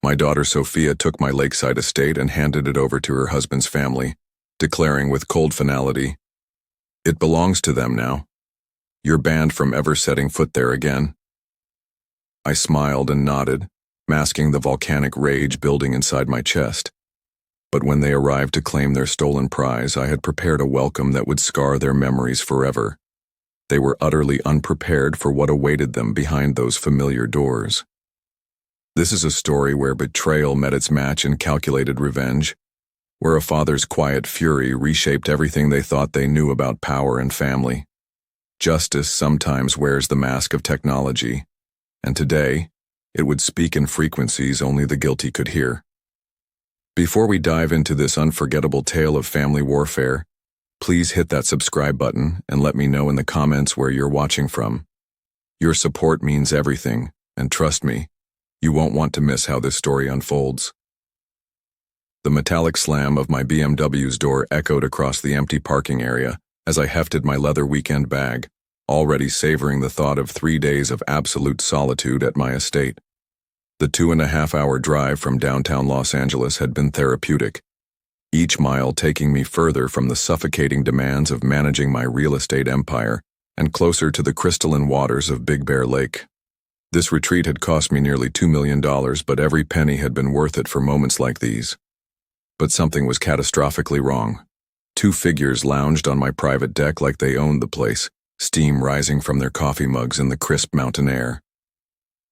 My daughter Sophia took my lakeside estate and handed it over to her husband's family, declaring with cold finality, "It belongs to them now. You're banned from ever setting foot there again." I smiled and nodded, masking the volcanic rage building inside my chest. But when they arrived to claim their stolen prize, I had prepared a welcome that would scar their memories forever. They were utterly unprepared for what awaited them behind those familiar doors. This is a story where betrayal met its match in calculated revenge, where a father's quiet fury reshaped everything they thought they knew about power and family. Justice sometimes wears the mask of technology, and today, it would speak in frequencies only the guilty could hear. Before we dive into this unforgettable tale of family warfare, please hit that subscribe button and let me know in the comments where you're watching from. Your support means everything, and trust me, you won't want to miss how this story unfolds. The metallic slam of my BMW's door echoed across the empty parking area as I hefted my leather weekend bag, already savoring the thought of 3 days of absolute solitude at my estate. The 2.5-hour drive from downtown Los Angeles had been therapeutic, each mile taking me further from the suffocating demands of managing my real estate empire and closer to the crystalline waters of Big Bear Lake. This retreat had cost me nearly $2 million, but every penny had been worth it for moments like these. But something was catastrophically wrong. 2 figures lounged on my private deck like they owned the place, steam rising from their coffee mugs in the crisp mountain air.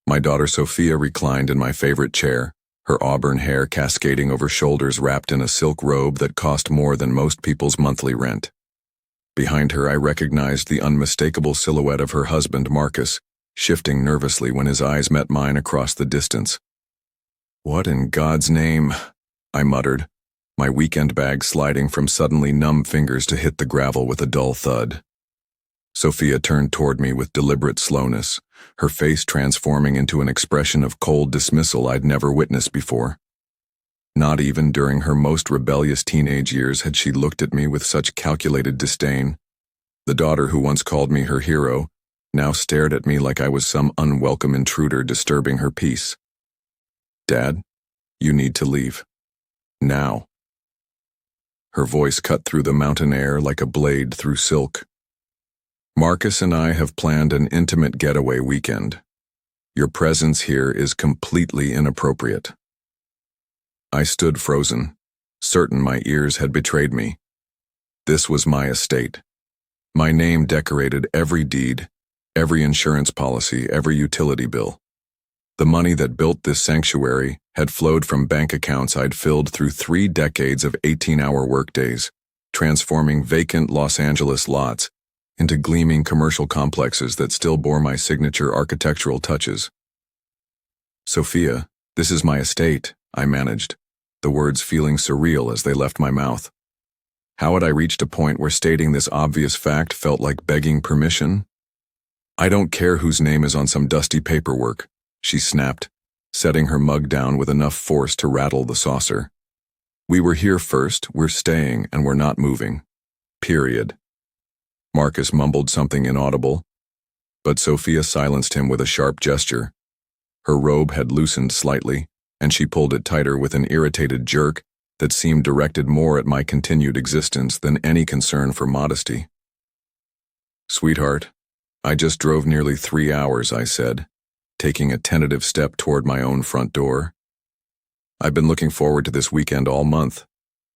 My daughter Sophia reclined in my favorite chair, her auburn hair cascading over shoulders wrapped in a silk robe that cost more than most people's monthly rent. Behind her, I recognized the unmistakable silhouette of her husband, Marcus, shifting nervously when his eyes met mine across the distance. "What in God's name?" I muttered, my weekend bag sliding from suddenly numb fingers to hit the gravel with a dull thud. Sophia turned toward me with deliberate slowness, her face transforming into an expression of cold dismissal I'd never witnessed before. Not even during her most rebellious teenage years had she looked at me with such calculated disdain. The daughter who once called me her hero now stared at me like I was some unwelcome intruder disturbing her peace. "Dad, you need to leave. Now." Her voice cut through the mountain air like a blade through silk. "Marcus and I have planned an intimate getaway weekend. Your presence here is completely inappropriate." I stood frozen, certain my ears had betrayed me. This was my estate. My name decorated every deed, every insurance policy, every utility bill. The money that built this sanctuary had flowed from bank accounts I'd filled through 3 decades of 18-hour workdays, transforming vacant Los Angeles lots into gleaming commercial complexes that still bore my signature architectural touches. "Sophia, this is my estate," I managed, the words feeling surreal as they left my mouth. How had I reached a point where stating this obvious fact felt like begging permission? "I don't care whose name is on some dusty paperwork," she snapped, setting her mug down with enough force to rattle the saucer. "We were here first, we're staying, and we're not moving. Period." Marcus mumbled something inaudible, but Sophia silenced him with a sharp gesture. Her robe had loosened slightly, and she pulled it tighter with an irritated jerk that seemed directed more at my continued existence than any concern for modesty. "Sweetheart, I just drove nearly 3 hours," I said, taking a tentative step toward my own front door. "I've been looking forward to this weekend all month.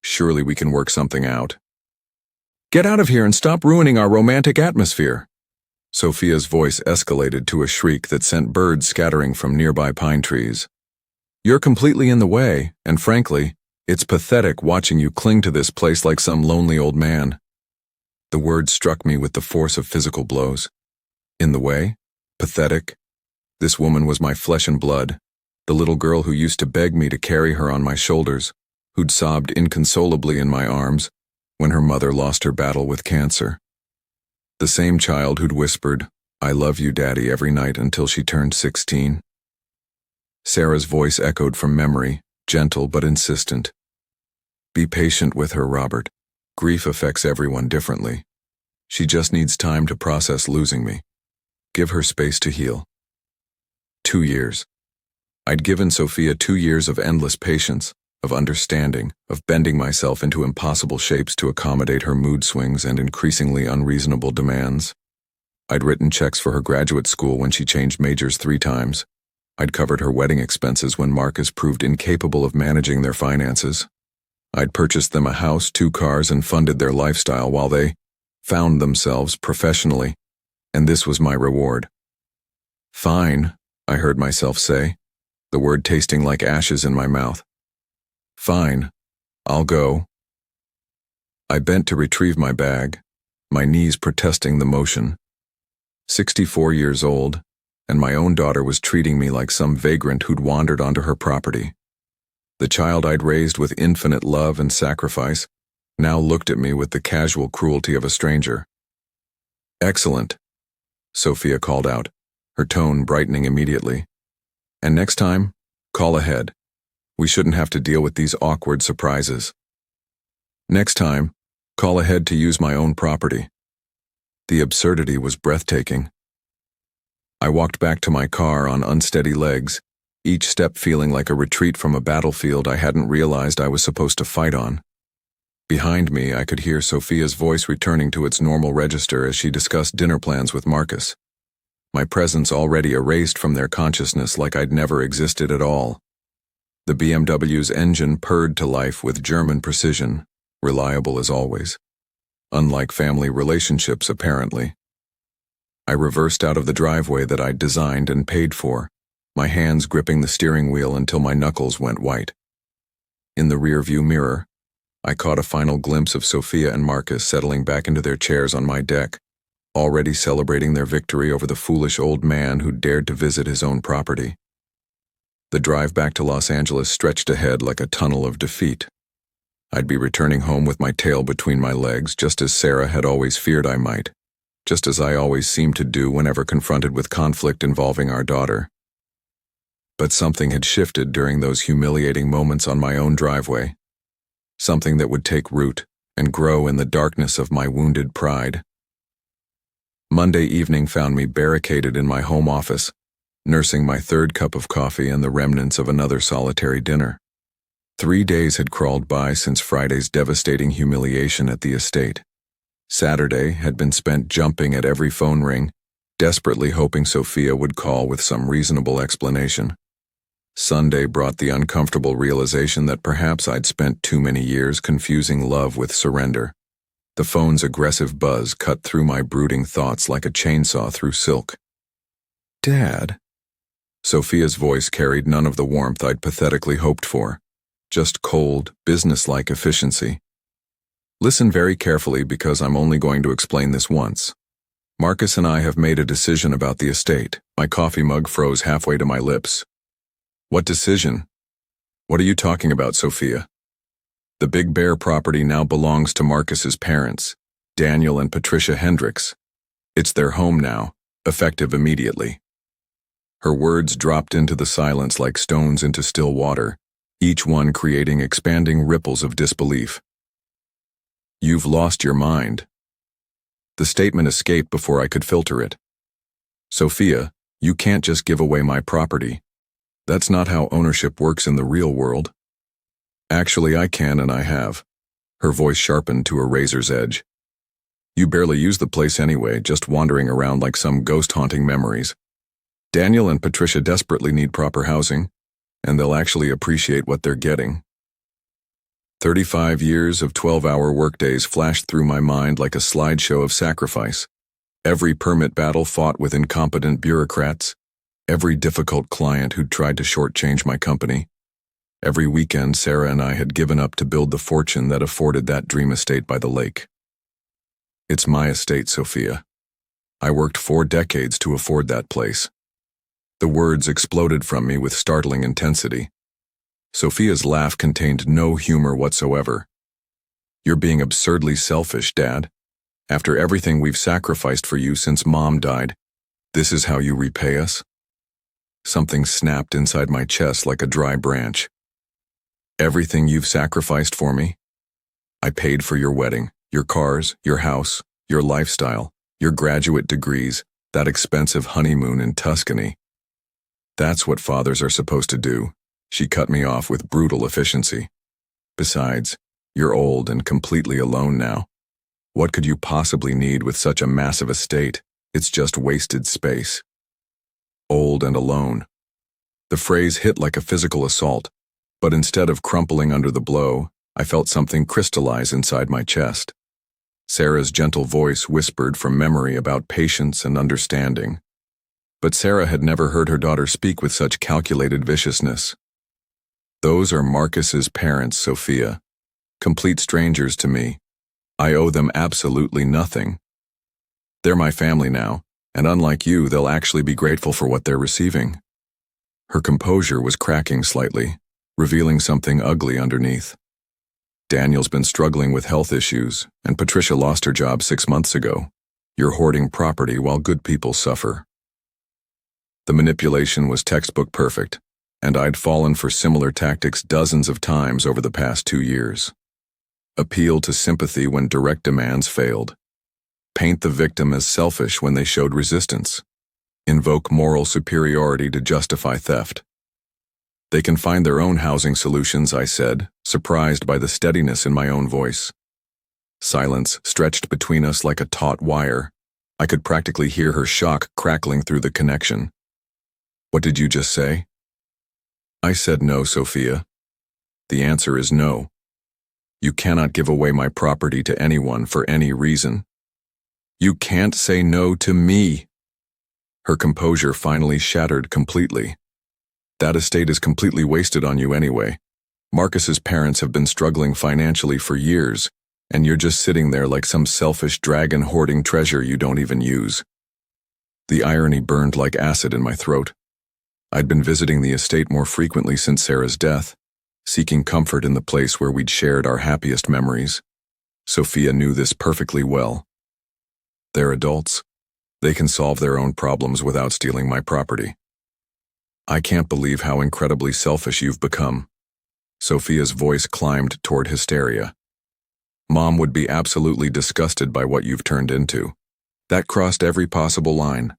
Surely we can work something out." "Get out of here and stop ruining our romantic atmosphere." Sophia's voice escalated to a shriek that sent birds scattering from nearby pine trees. "You're completely in the way, and frankly, it's pathetic watching you cling to this place like some lonely old man." The word struck me with the force of physical blows. In the way? Pathetic? This woman was my flesh and blood, the little girl who used to beg me to carry her on my shoulders, who'd sobbed inconsolably in my arms when her mother lost her battle with cancer. The same child who'd whispered, "I love you, Daddy," every night until she turned 16. Sarah's voice echoed from memory, gentle but insistent. "Be patient with her, Robert. Grief affects everyone differently. She just needs time to process losing me. Give her space to heal." 2 years. I'd given Sophia 2 years of endless patience, of understanding, of bending myself into impossible shapes to accommodate her mood swings and increasingly unreasonable demands. I'd written checks for her graduate school when she changed majors 3 times. I'd covered her wedding expenses when Marcus proved incapable of managing their finances. I'd purchased them a house, 2 cars, and funded their lifestyle while they found themselves professionally, and this was my reward. "Fine," I heard myself say, the word tasting like ashes in my mouth. "Fine, I'll go." I bent to retrieve my bag, my knees protesting the motion. 64 years old, and my own daughter was treating me like some vagrant who'd wandered onto her property. The child I'd raised with infinite love and sacrifice now looked at me with the casual cruelty of a stranger. "Excellent," Sophia called out, her tone brightening immediately. "And next time, call ahead. We shouldn't have to deal with these awkward surprises. Next time, call ahead to use my own property." The absurdity was breathtaking. I walked back to my car on unsteady legs, each step feeling like a retreat from a battlefield I hadn't realized I was supposed to fight on. Behind me, I could hear Sophia's voice returning to its normal register as she discussed dinner plans with Marcus. My presence already erased from their consciousness like I'd never existed at all. The BMW's engine purred to life with German precision, reliable as always. Unlike family relationships, apparently. I reversed out of the driveway that I'd designed and paid for, my hands gripping the steering wheel until my knuckles went white. In the rearview mirror, I caught a final glimpse of Sophia and Marcus settling back into their chairs on my deck, already celebrating their victory over the foolish old man who dared to visit his own property. The drive back to Los Angeles stretched ahead like a tunnel of defeat. I'd be returning home with my tail between my legs, just as Sarah had always feared I might, just as I always seemed to do whenever confronted with conflict involving our daughter. But something had shifted during those humiliating moments on my own driveway. Something that would take root and grow in the darkness of my wounded pride. Monday evening found me barricaded in my home office, nursing my 3rd cup of coffee and the remnants of another solitary dinner. 3 days had crawled by since Friday's devastating humiliation at the estate. Saturday had been spent jumping at every phone ring, desperately hoping Sophia would call with some reasonable explanation. Sunday brought the uncomfortable realization that perhaps I'd spent too many years confusing love with surrender. The phone's aggressive buzz cut through my brooding thoughts like a chainsaw through silk. "Dad?" Sophia's voice carried none of the warmth I'd pathetically hoped for, just cold, businesslike efficiency. "Listen very carefully because I'm only going to explain this once. Marcus and I have made a decision about the estate." My coffee mug froze halfway to my lips. "What decision? What are you talking about, Sophia?" "The Big Bear property now belongs to Marcus's parents, Daniel and Patricia Hendricks. It's their home now, effective immediately." Her words dropped into the silence like stones into still water, each one creating expanding ripples of disbelief. "You've lost your mind." The statement escaped before I could filter it. "Sophia, you can't just give away my property. That's not how ownership works in the real world." "Actually, I can and I have." Her voice sharpened to a razor's edge. "You barely use the place anyway, just wandering around like some ghost haunting memories. Daniel and Patricia desperately need proper housing, and they'll actually appreciate what they're getting." 35 years of 12-hour workdays flashed through my mind like a slideshow of sacrifice. Every permit battle fought with incompetent bureaucrats, every difficult client who'd tried to shortchange my company. Every weekend Sarah and I had given up to build the fortune that afforded that dream estate by the lake. "It's my estate, Sophia. I worked 4 decades to afford that place." The words exploded from me with startling intensity. Sophia's laugh contained no humor whatsoever. "You're being absurdly selfish, Dad. After everything we've sacrificed for you since Mom died, this is how you repay us?" Something snapped inside my chest like a dry branch. "Everything you've sacrificed for me? I paid for your wedding, your cars, your house, your lifestyle, your graduate degrees, that expensive honeymoon in Tuscany. That's what fathers are supposed to do. She cut me off with brutal efficiency. Besides, you're old and completely alone now. What could you possibly need with such a massive estate? It's just wasted space. Old and alone. The phrase hit like a physical assault, but instead of crumpling under the blow, I felt something crystallize inside my chest. Sarah's gentle voice whispered from memory about patience and understanding. But Sarah had never heard her daughter speak with such calculated viciousness. Those are Marcus's parents, Sophia. Complete strangers to me. I owe them absolutely nothing. They're my family now, and unlike you, they'll actually be grateful for what they're receiving. Her composure was cracking slightly, revealing something ugly underneath. Daniel's been struggling with health issues, and Patricia lost her job 6 months ago. You're hoarding property while good people suffer. The manipulation was textbook perfect, and I'd fallen for similar tactics dozens of times over the past 2 years. Appeal to sympathy when direct demands failed. Paint the victim as selfish when they showed resistance. Invoke moral superiority to justify theft. They can find their own housing solutions, I said, surprised by the steadiness in my own voice. Silence stretched between us like a taut wire. I could practically hear her shock crackling through the connection. What did you just say? I said no, Sophia. The answer is no. You cannot give away my property to anyone for any reason. You can't say no to me. Her composure finally shattered completely. That estate is completely wasted on you anyway. Marcus's parents have been struggling financially for years, and you're just sitting there like some selfish dragon hoarding treasure you don't even use. The irony burned like acid in my throat. I'd been visiting the estate more frequently since Sarah's death, seeking comfort in the place where we'd shared our happiest memories. Sophia knew this perfectly well. They're adults. They can solve their own problems without stealing my property. I can't believe how incredibly selfish you've become. Sophia's voice climbed toward hysteria. Mom would be absolutely disgusted by what you've turned into. That crossed every possible line.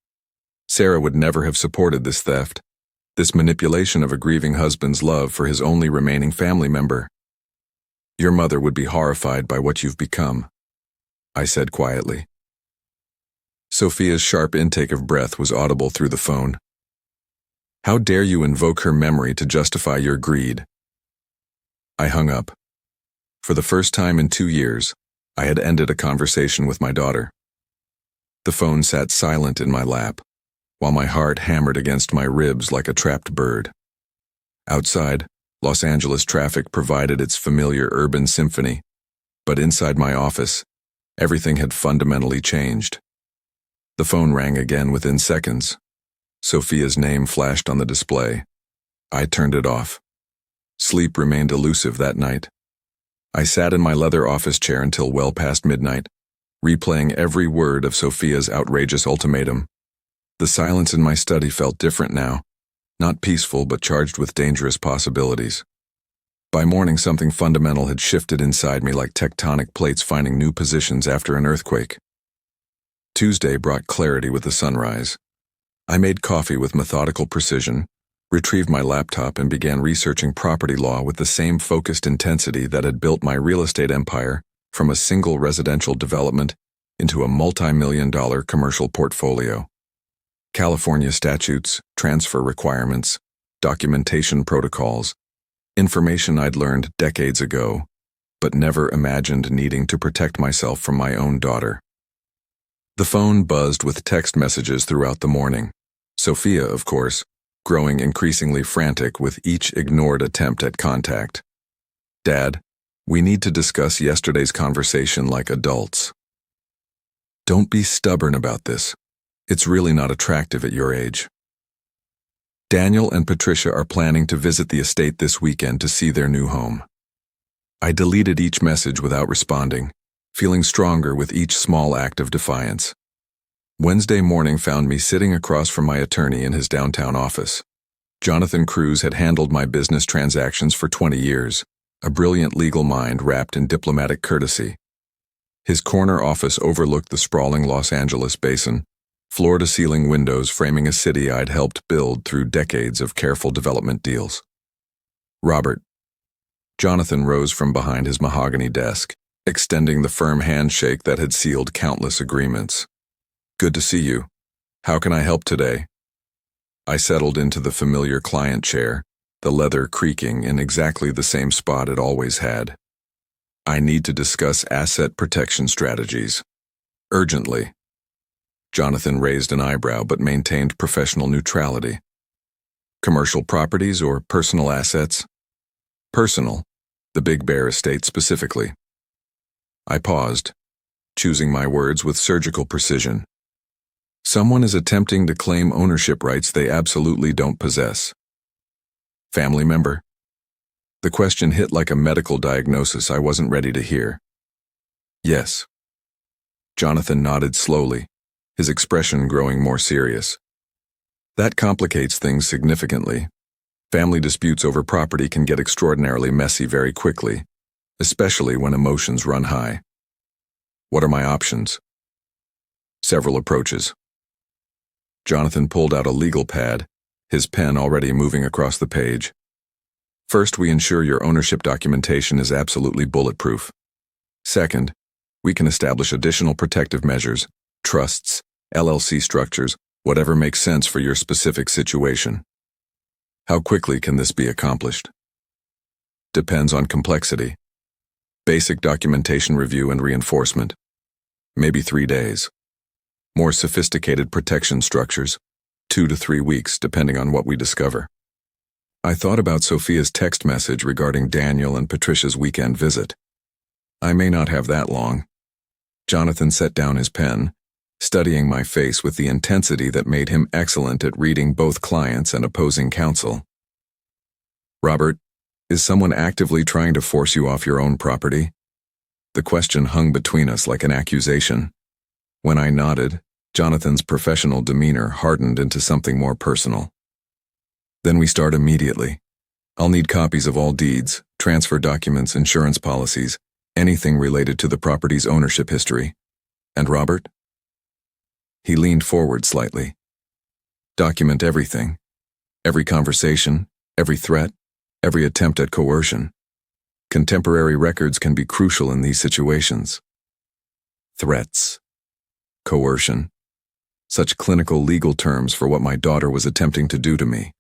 Sarah would never have supported this theft, this manipulation of a grieving husband's love for his only remaining family member. Your mother would be horrified by what you've become, I said quietly. Sophia's sharp intake of breath was audible through the phone. How dare you invoke her memory to justify your greed? I hung up. For the first time in 2 years, I had ended a conversation with my daughter. The phone sat silent in my lap, while my heart hammered against my ribs like a trapped bird. Outside, Los Angeles traffic provided its familiar urban symphony, but inside my office, everything had fundamentally changed. The phone rang again within seconds. Sophia's name flashed on the display. I turned it off. Sleep remained elusive that night. I sat in my leather office chair until well past midnight, replaying every word of Sophia's outrageous ultimatum. The silence in my study felt different now, not peaceful but charged with dangerous possibilities. By morning, something fundamental had shifted inside me like tectonic plates finding new positions after an earthquake. Tuesday brought clarity with the sunrise. I made coffee with methodical precision, retrieved my laptop, and began researching property law with the same focused intensity that had built my real estate empire from a single residential development into a multi-million-dollar commercial portfolio. California statutes, transfer requirements, documentation protocols, information I'd learned decades ago, but never imagined needing to protect myself from my own daughter. The phone buzzed with text messages throughout the morning. Sophia, of course, growing increasingly frantic with each ignored attempt at contact. Dad, we need to discuss yesterday's conversation like adults. Don't be stubborn about this. It's really not attractive at your age. Daniel and Patricia are planning to visit the estate this weekend to see their new home. I deleted each message without responding, feeling stronger with each small act of defiance. Wednesday morning found me sitting across from my attorney in his downtown office. Jonathan Cruz had handled my business transactions for 20 years, a brilliant legal mind wrapped in diplomatic courtesy. His corner office overlooked the sprawling Los Angeles basin, floor-to-ceiling windows framing a city I'd helped build through decades of careful development deals. Robert. Jonathan rose from behind his mahogany desk, extending the firm handshake that had sealed countless agreements. Good to see you. How can I help today? I settled into the familiar client chair, the leather creaking in exactly the same spot it always had. I need to discuss asset protection strategies. Urgently. Jonathan raised an eyebrow but maintained professional neutrality. Commercial properties or personal assets? Personal, the Big Bear estate specifically. I paused, choosing my words with surgical precision. Someone is attempting to claim ownership rights they absolutely don't possess. Family member? The question hit like a medical diagnosis I wasn't ready to hear. Yes. Jonathan nodded slowly, his expression growing more serious. That complicates things significantly. Family disputes over property can get extraordinarily messy very quickly, especially when emotions run high. What are my options? Several approaches. Jonathan pulled out a legal pad, his pen already moving across the page. First, we ensure your ownership documentation is absolutely bulletproof. Second, we can establish additional protective measures, trusts, LLC structures, whatever makes sense for your specific situation. How quickly can this be accomplished? Depends on complexity. Basic documentation review and reinforcement. Maybe 3 days. More sophisticated protection structures, 2 to 3 weeks, depending on what we discover. I thought about Sophia's text message regarding Daniel and Patricia's weekend visit. I may not have that long. Jonathan set down his pen, studying my face with the intensity that made him excellent at reading both clients and opposing counsel. Robert, is someone actively trying to force you off your own property? The question hung between us like an accusation. When I nodded, Jonathan's professional demeanor hardened into something more personal. Then we start immediately. I'll need copies of all deeds, transfer documents, insurance policies, anything related to the property's ownership history. And Robert? He leaned forward slightly. Document everything. Every conversation, every threat, every attempt at coercion. Contemporary records can be crucial in these situations. Threats. Coercion. Such clinical legal terms for what my daughter was attempting to do to me.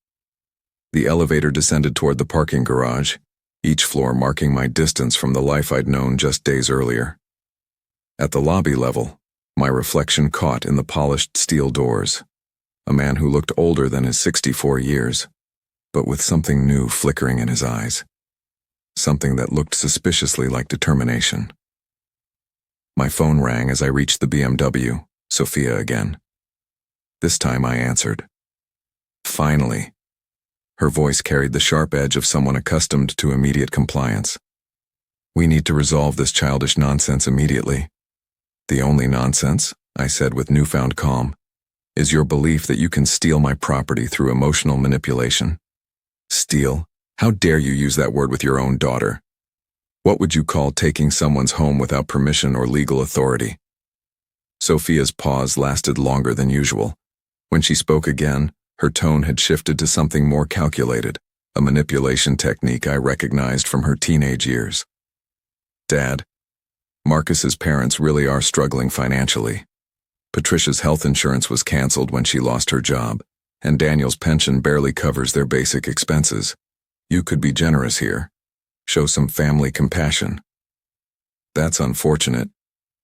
The elevator descended toward the parking garage, each floor marking my distance from the life I'd known just days earlier. At the lobby level, my reflection caught in the polished steel doors. A man who looked older than his 64 years, but with something new flickering in his eyes. Something that looked suspiciously like determination. My phone rang as I reached the BMW, Sophia again. This time I answered. Finally. Her voice carried the sharp edge of someone accustomed to immediate compliance. We need to resolve this childish nonsense immediately. The only nonsense, I said with newfound calm, is your belief that you can steal my property through emotional manipulation. Steal? How dare you use that word with your own daughter? What would you call taking someone's home without permission or legal authority? Sophia's pause lasted longer than usual. When she spoke again, her tone had shifted to something more calculated, a manipulation technique I recognized from her teenage years. Dad, Marcus's parents really are struggling financially. Patricia's health insurance was canceled when she lost her job, and Daniel's pension barely covers their basic expenses. You could be generous here. Show some family compassion. That's unfortunate,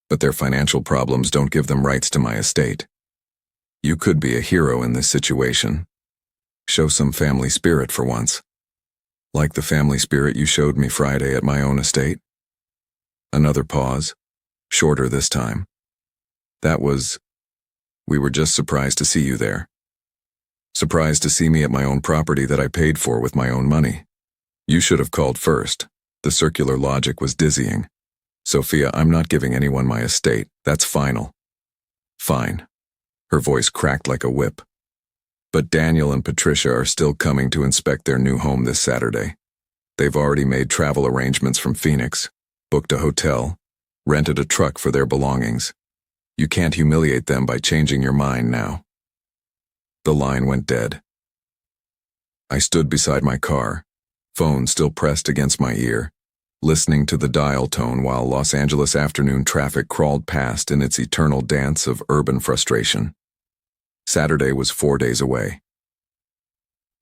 but their financial problems don't give them rights to my estate. You could be a hero in this situation. Show some family spirit for once. Like the family spirit you showed me Friday at my own estate. Another pause, shorter this time. We were just surprised to see you there. Surprised to see me at my own property that I paid for with my own money. You should have called first. The circular logic was dizzying. Sophia, I'm not giving anyone my estate. That's final. Fine. Her voice cracked like a whip. But Daniel and Patricia are still coming to inspect their new home this Saturday. They've already made travel arrangements from Phoenix, booked a hotel, rented a truck for their belongings. You can't humiliate them by changing your mind now." The line went dead. I stood beside my car, phone still pressed against my ear, listening to the dial tone while Los Angeles afternoon traffic crawled past in its eternal dance of urban frustration. Saturday was 4 days away.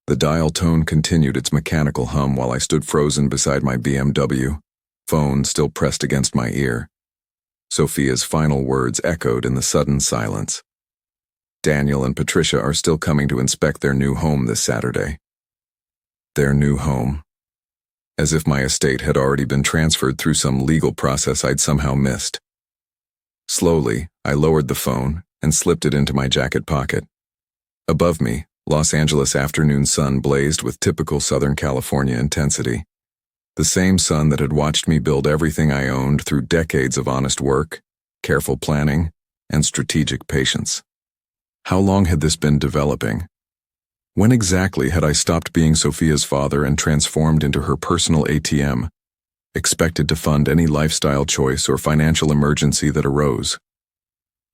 The dial tone continued its mechanical hum while I stood frozen beside my BMW, phone still pressed against my ear. Sophia's final words echoed in the sudden silence. "Daniel and Patricia are still coming to inspect their new home this Saturday." Their new home. As if my estate had already been transferred through some legal process I'd somehow missed. Slowly, I lowered the phone and slipped it into my jacket pocket. Above me, Los Angeles afternoon sun blazed with typical Southern California intensity. The same sun that had watched me build everything I owned through decades of honest work, careful planning, and strategic patience. How long had this been developing? When exactly had I stopped being Sophia's father and transformed into her personal ATM, expected to fund any lifestyle choice or financial emergency that arose?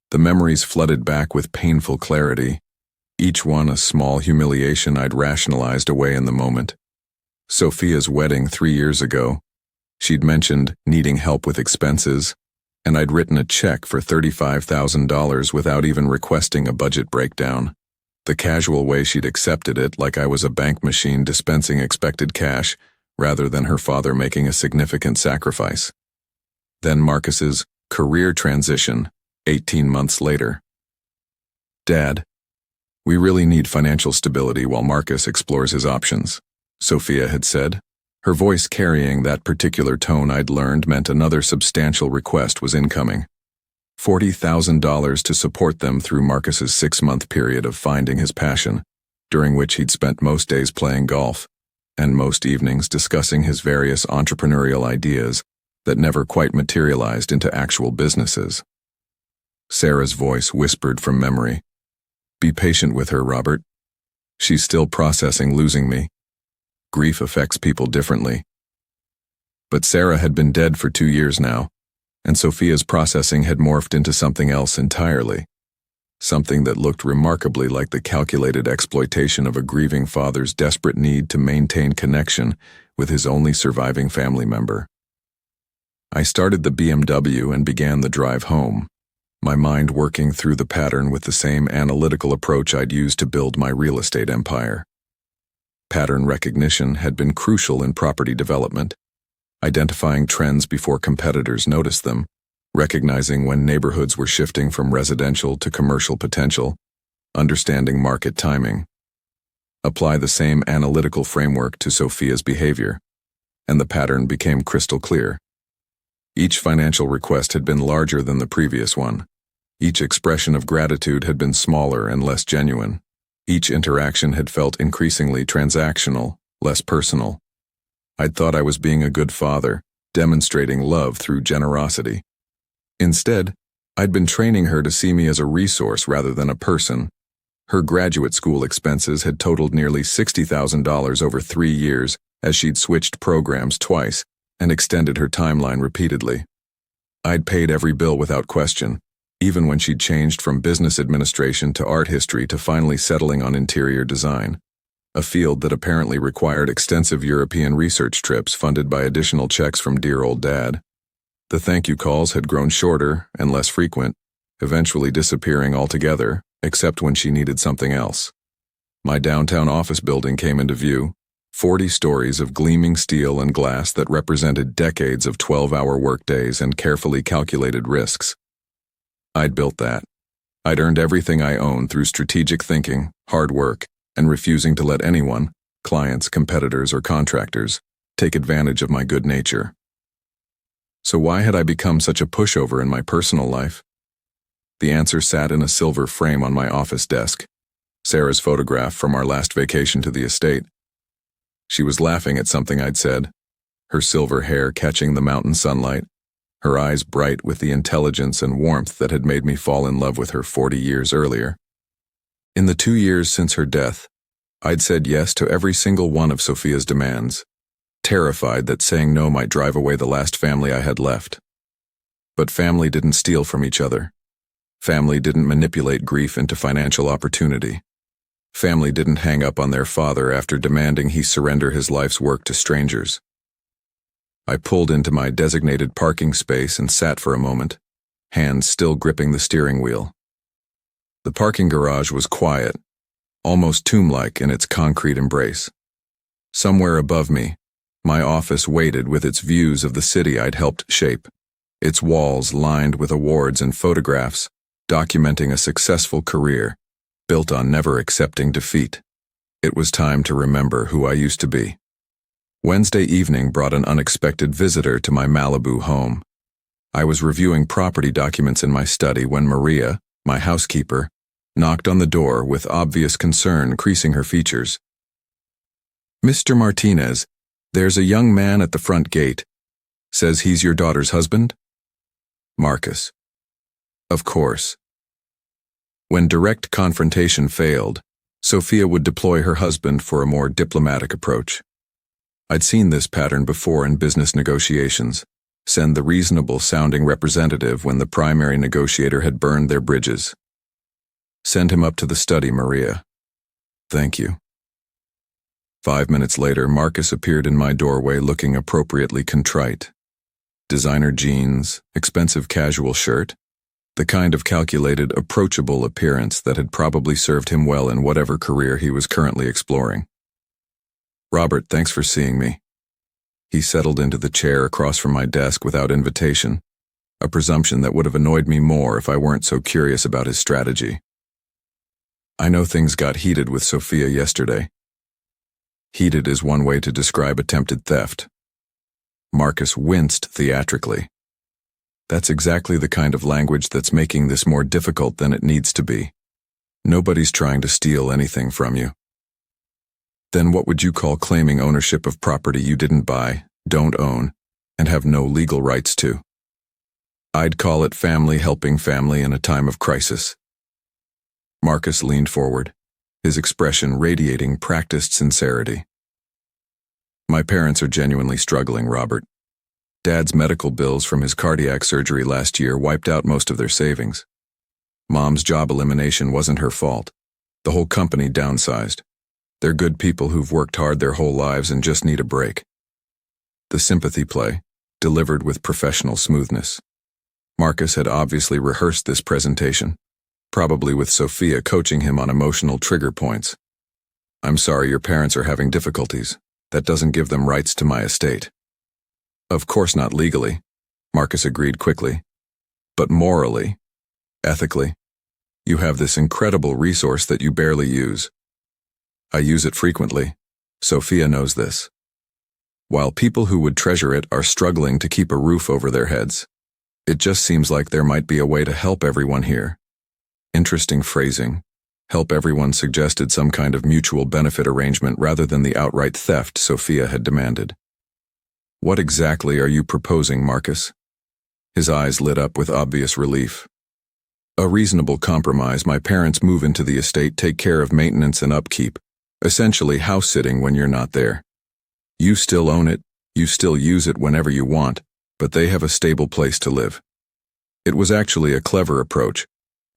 The memories flooded back with painful clarity, each one a small humiliation I'd rationalized away in the moment. Sophia's wedding 3 years ago. She'd mentioned needing help with expenses, and I'd written a check for $35,000 without even requesting a budget breakdown. The casual way she'd accepted it, like I was a bank machine dispensing expected cash, rather than her father making a significant sacrifice. Then Marcus's career transition, 18 months later. "Dad, we really need financial stability while Marcus explores his options," Sophia had said. Her voice carrying that particular tone I'd learned meant another substantial request was incoming. $40,000 to support them through Marcus's 6-month period of finding his passion, during which he'd spent most days playing golf, and most evenings discussing his various entrepreneurial ideas that never quite materialized into actual businesses. Sarah's voice whispered from memory, "Be patient with her, Robert. She's still processing losing me. Grief affects people differently." But Sarah had been dead for 2 years now, and Sophia's processing had morphed into something else entirely. Something that looked remarkably like the calculated exploitation of a grieving father's desperate need to maintain connection with his only surviving family member. I started the BMW and began the drive home, my mind working through the pattern with the same analytical approach I'd used to build my real estate empire. Pattern recognition had been crucial in property development, identifying trends before competitors noticed them, recognizing when neighborhoods were shifting from residential to commercial potential, understanding market timing. Apply the same analytical framework to Sophia's behavior, and the pattern became crystal clear. Each financial request had been larger than the previous one. Each expression of gratitude had been smaller and less genuine. Each interaction had felt increasingly transactional, less personal. I'd thought I was being a good father, demonstrating love through generosity. Instead, I'd been training her to see me as a resource rather than a person. Her graduate school expenses had totaled nearly $60,000 over 3 years as she'd switched programs twice and extended her timeline repeatedly. I'd paid every bill without question, even when she'd changed from business administration to art history to finally settling on interior design, a field that apparently required extensive European research trips funded by additional checks from dear old Dad. The thank you calls had grown shorter and less frequent, eventually disappearing altogether, except when she needed something else. My downtown office building came into view, 40 stories of gleaming steel and glass that represented decades of 12-hour workdays and carefully calculated risks. I'd built that. I'd earned everything I owned through strategic thinking, hard work, and refusing to let anyone, clients, competitors, or contractors, take advantage of my good nature. So why had I become such a pushover in my personal life? The answer sat in a silver frame on my office desk, Sarah's photograph from our last vacation to the estate. She was laughing at something I'd said, her silver hair catching the mountain sunlight, her eyes bright with the intelligence and warmth that had made me fall in love with her 40 years earlier. In the 2 years since her death, I'd said yes to every single one of Sophia's demands, terrified that saying no might drive away the last family I had left. But family didn't steal from each other. Family didn't manipulate grief into financial opportunity. Family didn't hang up on their father after demanding he surrender his life's work to strangers. I pulled into my designated parking space and sat for a moment, hands still gripping the steering wheel. The parking garage was quiet, almost tomb-like in its concrete embrace. Somewhere above me, my office waited with its views of the city I'd helped shape, its walls lined with awards and photographs, documenting a successful career, built on never accepting defeat. It was time to remember who I used to be. Wednesday evening brought an unexpected visitor to my Malibu home. I was reviewing property documents in my study when Maria, my housekeeper, knocked on the door with obvious concern creasing her features. "Mr. Martinez, there's a young man at the front gate. Says he's your daughter's husband?" Marcus. Of course. When direct confrontation failed, Sophia would deploy her husband for a more diplomatic approach. I'd seen this pattern before in business negotiations. Send the reasonable-sounding representative when the primary negotiator had burned their bridges. "Send him up to the study, Maria." "Thank you." 5 minutes later, Marcus appeared in my doorway looking appropriately contrite. Designer jeans, expensive casual shirt, the kind of calculated, approachable appearance that had probably served him well in whatever career he was currently exploring. "Robert, thanks for seeing me." He settled into the chair across from my desk without invitation, a presumption that would have annoyed me more if I weren't so curious about his strategy. "I know things got heated with Sophia yesterday." Heated is one way to describe attempted theft. Marcus winced theatrically. That's exactly the kind of language that's making this more difficult than it needs to be. Nobody's trying to steal anything from you. Then what would you call claiming ownership of property you didn't buy, don't own, and have no legal rights to? I'd call it family helping family in a time of crisis. Marcus leaned forward, his expression radiating practiced sincerity. "My parents are genuinely struggling, Robert. Dad's medical bills from his cardiac surgery last year wiped out most of their savings. Mom's job elimination wasn't her fault. The whole company downsized. They're good people who've worked hard their whole lives and just need a break." The sympathy play, delivered with professional smoothness. Marcus had obviously rehearsed this presentation, probably with Sophia coaching him on emotional trigger points. "I'm sorry your parents are having difficulties. That doesn't give them rights to my estate." "Of course not legally," Marcus agreed quickly. "But morally, ethically, you have this incredible resource that you barely use." "I use it frequently. Sophia knows this. While people who would treasure it are struggling to keep a roof over their heads, it just seems like there might be a way to help everyone here." Interesting phrasing. Help everyone suggested some kind of mutual benefit arrangement rather than the outright theft Sophia had demanded. "What exactly are you proposing, Marcus?" His eyes lit up with obvious relief. "A reasonable compromise. My parents move into the estate, take care of maintenance and upkeep, essentially house-sitting when you're not there. You still own it, you still use it whenever you want, but they have a stable place to live." It was actually a clever approach.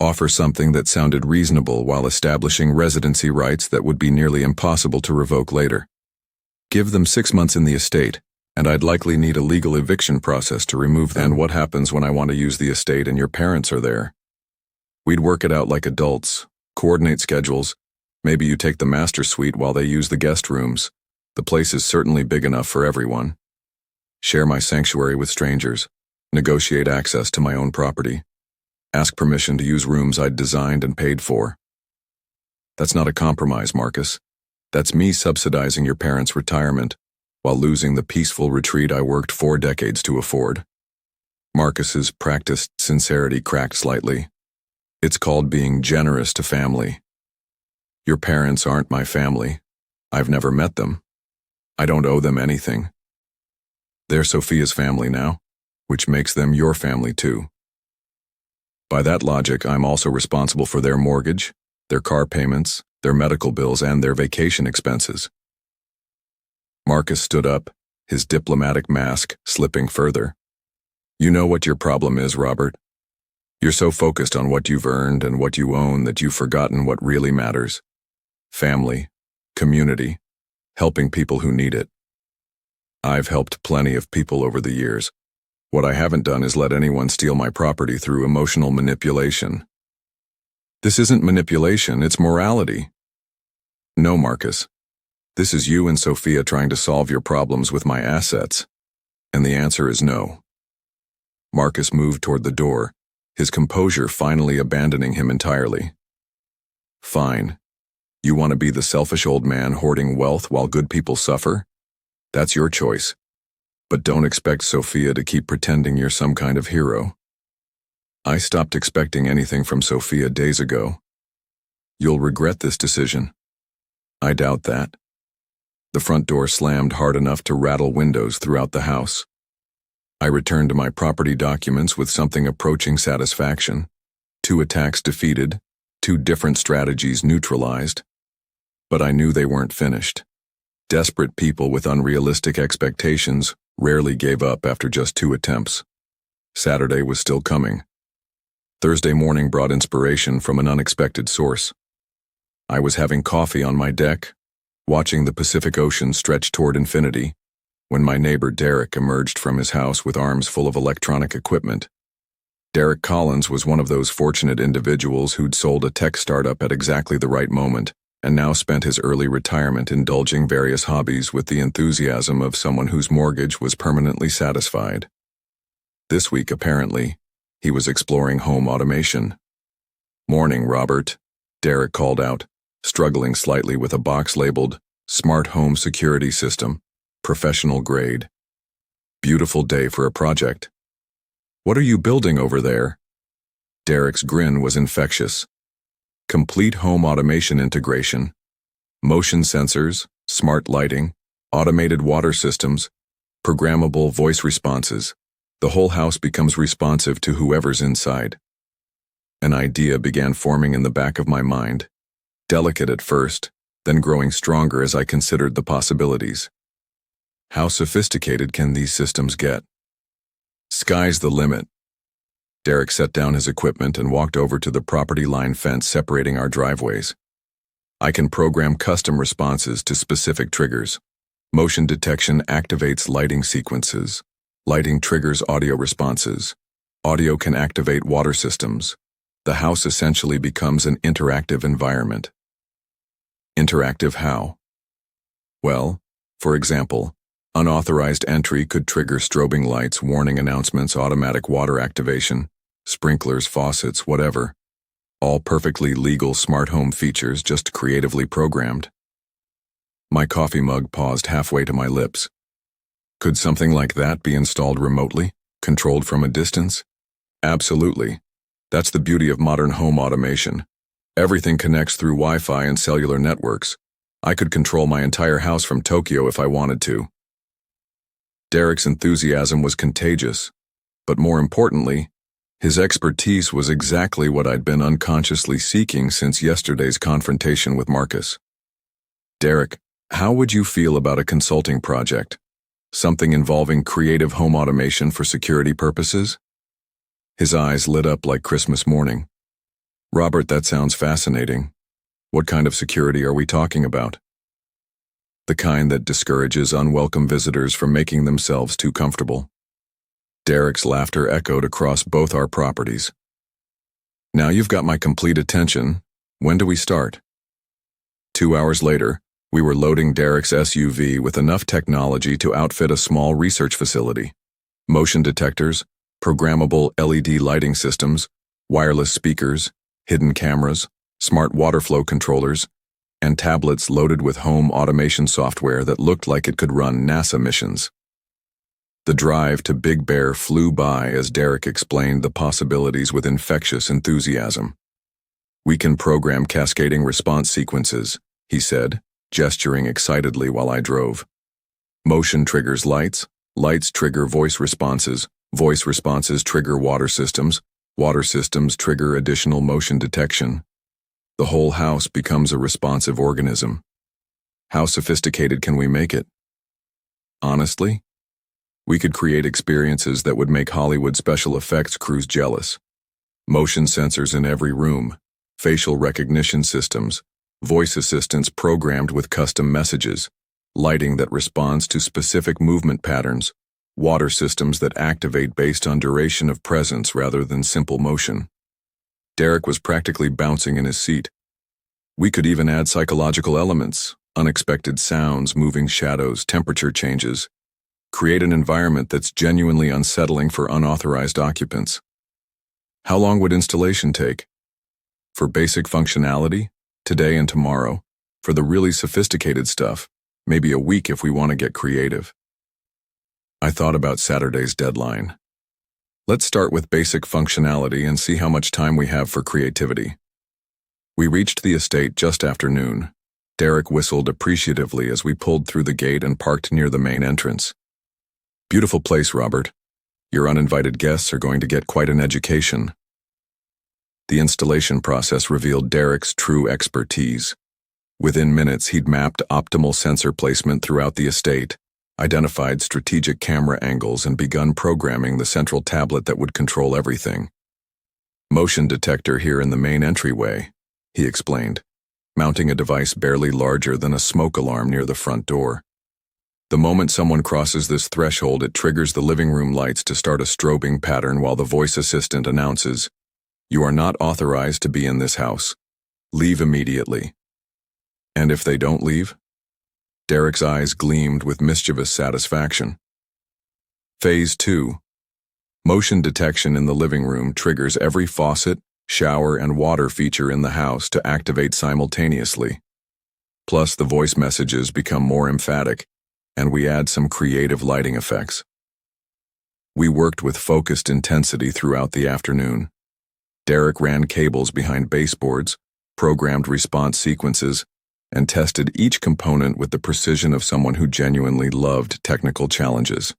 Offer something that sounded reasonable while establishing residency rights that would be nearly impossible to revoke later. "Give them 6 months in the estate, and I'd likely need a legal eviction process to remove them." "And what happens when I want to use the estate and your parents are there?" "We'd work it out like adults, coordinate schedules. Maybe you take the master suite while they use the guest rooms. The place is certainly big enough for everyone. Share my sanctuary with strangers. Negotiate access to my own property. Ask permission to use rooms I'd designed and paid for." That's not a compromise, Marcus. That's me subsidizing your parents' retirement while losing the peaceful retreat I worked 4 decades to afford. Marcus's practiced sincerity cracked slightly. "It's called being generous to family. Your parents aren't my family. I've never met them. I don't owe them anything. They're Sophia's family now, which makes them your family too. By that logic, I'm also responsible for their mortgage, their car payments, their medical bills, and their vacation expenses." Marcus stood up, his diplomatic mask slipping further. "You know what your problem is, Robert. You're so focused on what you've earned and what you own that you've forgotten what really matters. Family, community, helping people who need it. I've helped plenty of people over the years. What I haven't done is let anyone steal my property through emotional manipulation. This isn't manipulation, it's morality. No, Marcus. This is you and Sophia trying to solve your problems with my assets. And the answer is no. Marcus moved toward the door, his composure finally abandoning him entirely. Fine. You want to be the selfish old man hoarding wealth while good people suffer? That's your choice. But don't expect Sophia to keep pretending you're some kind of hero. I stopped expecting anything from Sophia days ago. You'll regret this decision. I doubt that. The front door slammed hard enough to rattle windows throughout the house. I returned to my property documents with something approaching satisfaction. 2 attacks defeated, 2 different strategies neutralized. But I knew they weren't finished. Desperate people with unrealistic expectations rarely gave up after just 2 attempts. Saturday was still coming. Thursday morning brought inspiration from an unexpected source. I was having coffee on my deck, watching the Pacific Ocean stretch toward infinity, when my neighbor Derek emerged from his house with arms full of electronic equipment. Derek Collins was one of those fortunate individuals who'd sold a tech startup at exactly the right moment and now spent his early retirement indulging various hobbies with the enthusiasm of someone whose mortgage was permanently satisfied. This week, apparently, he was exploring home automation. "Morning, Robert," Derek called out, struggling slightly with a box labeled Smart Home Security System, Professional Grade. "Beautiful day for a project. What are you building over there?" Derek's grin was infectious. Complete home automation integration, motion sensors, smart lighting, automated water systems, programmable voice responses. The whole house becomes responsive to whoever's inside. An idea began forming in the back of my mind, delicate at first, then growing stronger as I considered the possibilities. How sophisticated can these systems get? Sky's the limit. Derek set down his equipment and walked over to the property line fence separating our driveways. I can program custom responses to specific triggers. Motion detection activates lighting sequences. Lighting triggers audio responses. Audio can activate water systems. The house essentially becomes an interactive environment. Interactive how? Well, for example, unauthorized entry could trigger strobing lights, warning announcements, automatic water activation, sprinklers, faucets, whatever. All perfectly legal smart home features, just creatively programmed. My coffee mug paused halfway to my lips. Could something like that be installed remotely, controlled from a distance? Absolutely. That's the beauty of modern home automation. Everything connects through Wi-Fi and cellular networks. I could control my entire house from Tokyo if I wanted to. Derek's enthusiasm was contagious, but more importantly, his expertise was exactly what I'd been unconsciously seeking since yesterday's confrontation with Marcus. "Derek, how would you feel about a consulting project? Something involving creative home automation for security purposes?" His eyes lit up like Christmas morning. "Robert, that sounds fascinating. What kind of security are we talking about?" "The kind that discourages unwelcome visitors from making themselves too comfortable." Derek's laughter echoed across both our properties. "Now you've got my complete attention. When do we start?" 2 hours later, we were loading Derek's SUV with enough technology to outfit a small research facility. Motion detectors, programmable LED lighting systems, wireless speakers, hidden cameras, smart water flow controllers, and tablets loaded with home automation software that looked like it could run NASA missions. The drive to Big Bear flew by as Derek explained the possibilities with infectious enthusiasm. "We can program cascading response sequences," he said, gesturing excitedly while I drove. "Motion triggers lights, lights trigger voice responses trigger water systems trigger additional motion detection. The whole house becomes a responsive organism. How sophisticated can we make it? Honestly, we could create experiences that would make Hollywood special effects crews jealous. Motion sensors in every room, facial recognition systems, voice assistants programmed with custom messages, lighting that responds to specific movement patterns, water systems that activate based on duration of presence rather than simple motion. Derek was practically bouncing in his seat. We could even add psychological elements, unexpected sounds, moving shadows, temperature changes. Create an environment that's genuinely unsettling for unauthorized occupants. How long would installation take? For basic functionality, today and tomorrow. For the really sophisticated stuff, maybe a week if we want to get creative. I thought about Saturday's deadline. Let's start with basic functionality and see how much time we have for creativity. We reached the estate just after noon. Derek whistled appreciatively as we pulled through the gate and parked near the main entrance. Beautiful place, Robert. Your uninvited guests are going to get quite an education. The installation process revealed Derek's true expertise. Within minutes, he'd mapped optimal sensor placement throughout the estate, identified strategic camera angles, and begun programming the central tablet that would control everything. Motion detector here in the main entryway, he explained, mounting a device barely larger than a smoke alarm near the front door. The moment someone crosses this threshold, it triggers the living room lights to start a strobing pattern while the voice assistant announces, "You are not authorized to be in this house. Leave immediately." And if they don't leave? Derek's eyes gleamed with mischievous satisfaction. Phase 2. Motion detection in the living room triggers every faucet, shower, and water feature in the house to activate simultaneously. Plus, the voice messages become more emphatic, and we add some creative lighting effects. We worked with focused intensity throughout the afternoon. Derek ran cables behind baseboards, programmed response sequences, and tested each component with the precision of someone who genuinely loved technical challenges.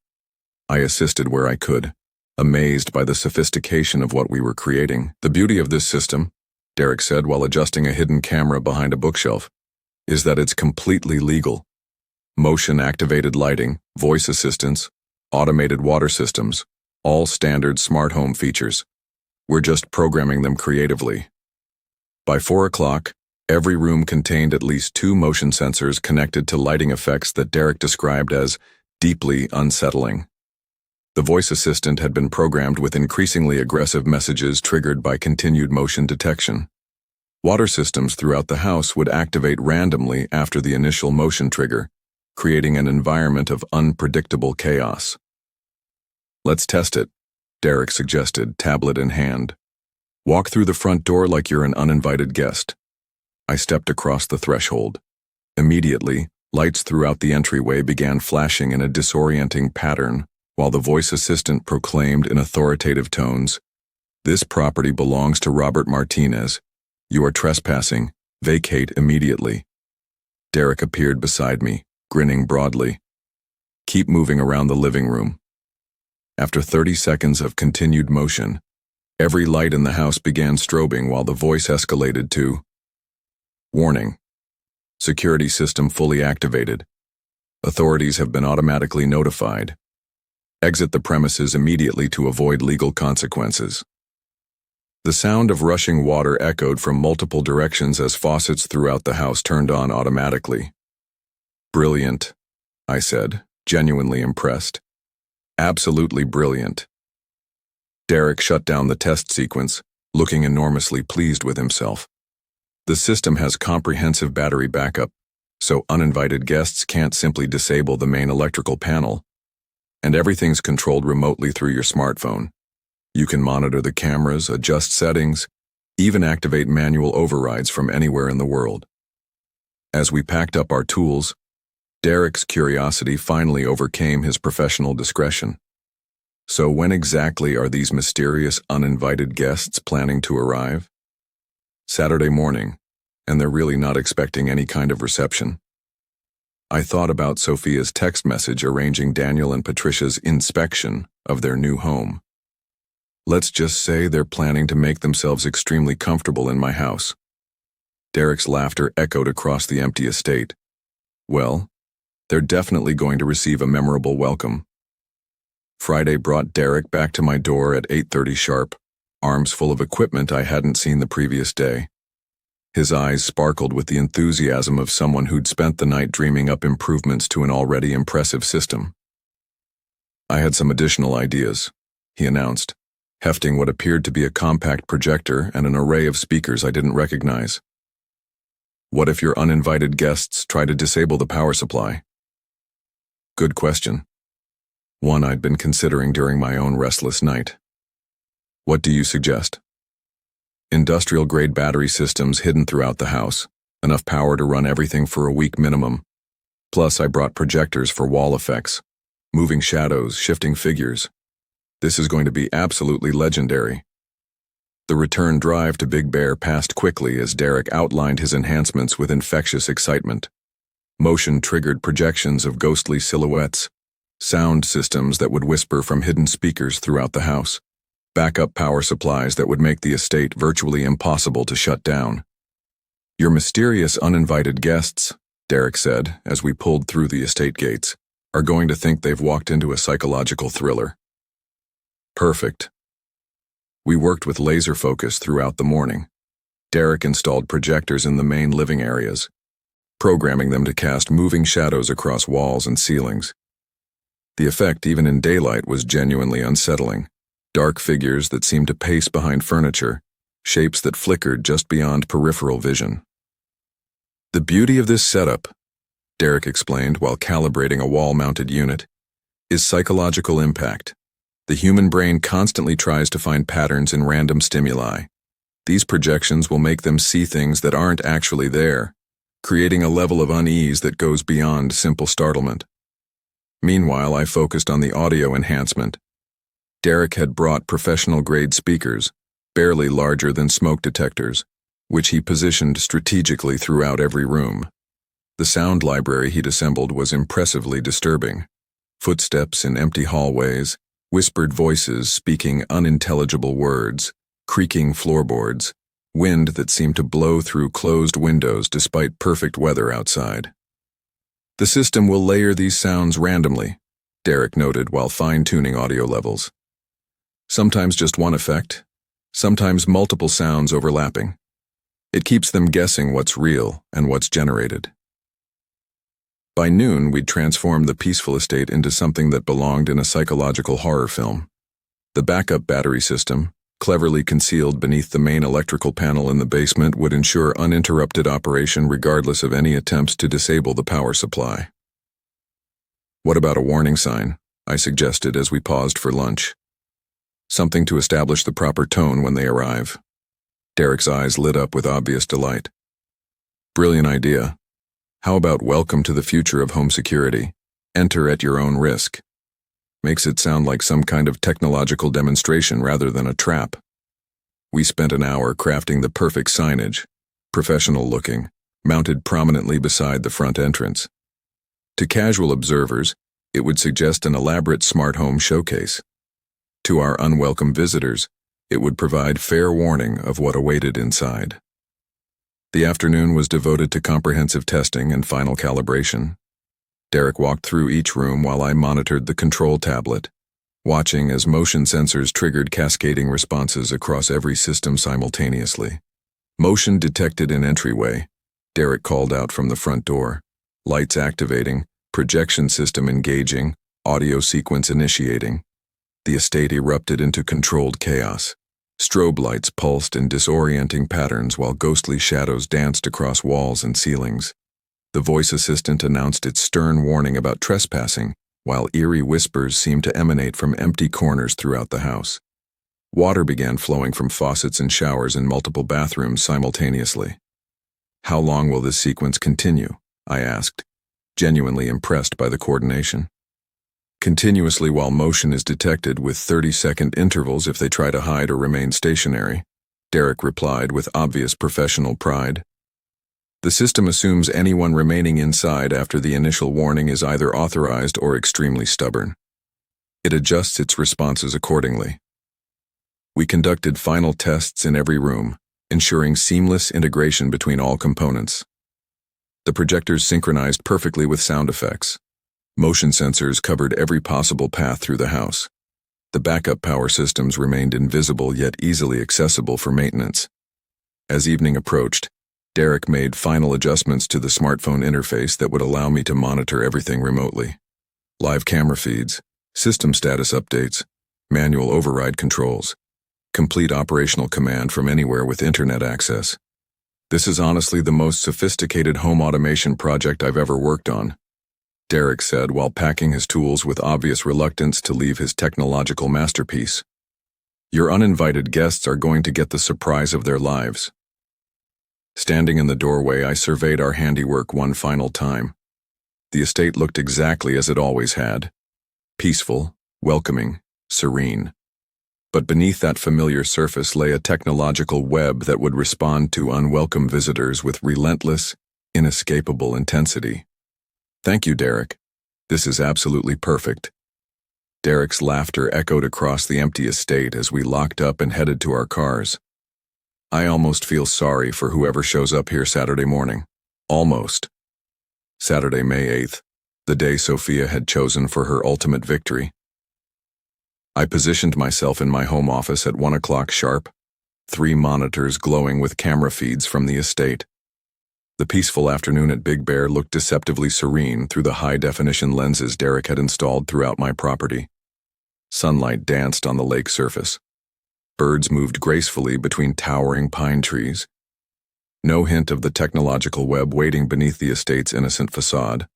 I assisted where I could, amazed by the sophistication of what we were creating. The beauty of this system, Derek said while adjusting a hidden camera behind a bookshelf, is that it's completely legal. Motion-activated lighting, voice assistants, automated water systems, all standard smart home features. We're just programming them creatively. By 4 o'clock, every room contained at least 2 motion sensors connected to lighting effects that Derek described as deeply unsettling. The voice assistant had been programmed with increasingly aggressive messages triggered by continued motion detection. Water systems throughout the house would activate randomly after the initial motion trigger, creating an environment of unpredictable chaos. Let's test it, Derek suggested, tablet in hand. Walk through the front door like you're an uninvited guest. I stepped across the threshold. Immediately, lights throughout the entryway began flashing in a disorienting pattern, while the voice assistant proclaimed in authoritative tones, "This property belongs to Robert Martinez. You are trespassing. Vacate immediately." Derek appeared beside me, grinning broadly. "Keep moving around the living room." After 30 seconds of continued motion, every light in the house began strobing while the voice escalated to, "Warning. Security system fully activated. Authorities have been automatically notified. Exit the premises immediately to avoid legal consequences." The sound of rushing water echoed from multiple directions as faucets throughout the house turned on automatically. "Brilliant," I said, genuinely impressed. "Absolutely brilliant." Derek shut down the test sequence, looking enormously pleased with himself. The system has comprehensive battery backup, so uninvited guests can't simply disable the main electrical panel. And everything's controlled remotely through your smartphone. You can monitor the cameras, adjust settings, even activate manual overrides from anywhere in the world. As we packed up our tools, Derek's curiosity finally overcame his professional discretion. "So when exactly are these mysterious uninvited guests planning to arrive?" "Saturday morning, and they're really not expecting any kind of reception." I thought about Sophia's text message arranging Daniel and Patricia's inspection of their new home. Let's just say they're planning to make themselves extremely comfortable in my house. Derek's laughter echoed across the empty estate. "Well, they're definitely going to receive a memorable welcome." Friday brought Derek back to my door at 8:30 sharp, arms full of equipment I hadn't seen the previous day. His eyes sparkled with the enthusiasm of someone who'd spent the night dreaming up improvements to an already impressive system. "I had some additional ideas," he announced, hefting what appeared to be a compact projector and an array of speakers I didn't recognize. "What if your uninvited guests try to disable the power supply?" Good question. One I'd been considering during my own restless night. "What do you suggest?" "Industrial-grade battery systems hidden throughout the house, enough power to run everything for a week minimum. Plus, I brought projectors for wall effects, moving shadows, shifting figures. This is going to be absolutely legendary." The return drive to Big Bear passed quickly as Derek outlined his enhancements with infectious excitement. Motion-triggered projections of ghostly silhouettes, sound systems that would whisper from hidden speakers throughout the house, backup power supplies that would make the estate virtually impossible to shut down. "Your mysterious uninvited guests," Derek said as we pulled through the estate gates, "are going to think they've walked into a psychological thriller." Perfect. We worked with laser focus throughout the morning. Derek installed projectors in the main living areas, programming them to cast moving shadows across walls and ceilings. The effect, even in daylight, was genuinely unsettling. Dark figures that seemed to pace behind furniture, shapes that flickered just beyond peripheral vision. "The beauty of this setup," Derek explained while calibrating a wall-mounted unit, "is psychological impact. The human brain constantly tries to find patterns in random stimuli. These projections will make them see things that aren't actually there, creating a level of unease that goes beyond simple startlement." Meanwhile, I focused on the audio enhancement. Derek had brought professional-grade speakers, barely larger than smoke detectors, which he positioned strategically throughout every room. The sound library he'd assembled was impressively disturbing. Footsteps in empty hallways, whispered voices speaking unintelligible words, creaking floorboards, wind that seemed to blow through closed windows despite perfect weather outside. "The system will layer these sounds randomly," Derek noted while fine-tuning audio levels. "Sometimes just one effect, sometimes multiple sounds overlapping. It keeps them guessing what's real and what's generated." By noon, we'd transformed the peaceful estate into something that belonged in a psychological horror film. The backup battery system, cleverly concealed beneath the main electrical panel in the basement, would ensure uninterrupted operation regardless of any attempts to disable the power supply. "What about a warning sign?" I suggested as we paused for lunch. "Something to establish the proper tone when they arrive." Derek's eyes lit up with obvious delight. "Brilliant idea. How about welcome to the future of home security? Enter at your own risk." Makes it sound like some kind of technological demonstration rather than a trap. We spent an hour crafting the perfect signage, professional looking, mounted prominently beside the front entrance. To casual observers, it would suggest an elaborate smart home showcase. To our unwelcome visitors, it would provide fair warning of what awaited inside. The afternoon was devoted to comprehensive testing and final calibration. Derek walked through each room while I monitored the control tablet, watching as motion sensors triggered cascading responses across every system simultaneously. "Motion detected in entryway," Derek called out from the front door. "Lights activating, projection system engaging, audio sequence initiating." The estate erupted into controlled chaos. Strobe lights pulsed in disorienting patterns while ghostly shadows danced across walls and ceilings. The voice assistant announced its stern warning about trespassing, while eerie whispers seemed to emanate from empty corners throughout the house. Water began flowing from faucets and showers in multiple bathrooms simultaneously. "How long will this sequence continue?" I asked, genuinely impressed by the coordination. "Continuously while motion is detected, with 30-second intervals if they try to hide or remain stationary," Derek replied with obvious professional pride. "The system assumes anyone remaining inside after the initial warning is either authorized or extremely stubborn. It adjusts its responses accordingly." We conducted final tests in every room, ensuring seamless integration between all components. The projectors synchronized perfectly with sound effects. Motion sensors covered every possible path through the house. The backup power systems remained invisible yet easily accessible for maintenance. As evening approached, Derek made final adjustments to the smartphone interface that would allow me to monitor everything remotely. Live camera feeds, system status updates, manual override controls, complete operational command from anywhere with internet access. This is honestly the most sophisticated home automation project I've ever worked on, Derek said while packing his tools with obvious reluctance to leave his technological masterpiece. Your uninvited guests are going to get the surprise of their lives. Standing in the doorway, I surveyed our handiwork one final time. The estate looked exactly as it always had. Peaceful, welcoming, serene. But beneath that familiar surface lay a technological web that would respond to unwelcome visitors with relentless, inescapable intensity. Thank you, Derek. This is absolutely perfect. Derek's laughter echoed across the empty estate as we locked up and headed to our cars. I almost feel sorry for whoever shows up here Saturday morning. Almost. Saturday, May 8th, the day Sophia had chosen for her ultimate victory. I positioned myself in my home office at 1 o'clock sharp, 3 monitors glowing with camera feeds from the estate. The peaceful afternoon at Big Bear looked deceptively serene through the high-definition lenses Derek had installed throughout my property. Sunlight danced on the lake surface. Birds moved gracefully between towering pine trees. No hint of the technological web waiting beneath the estate's innocent facade.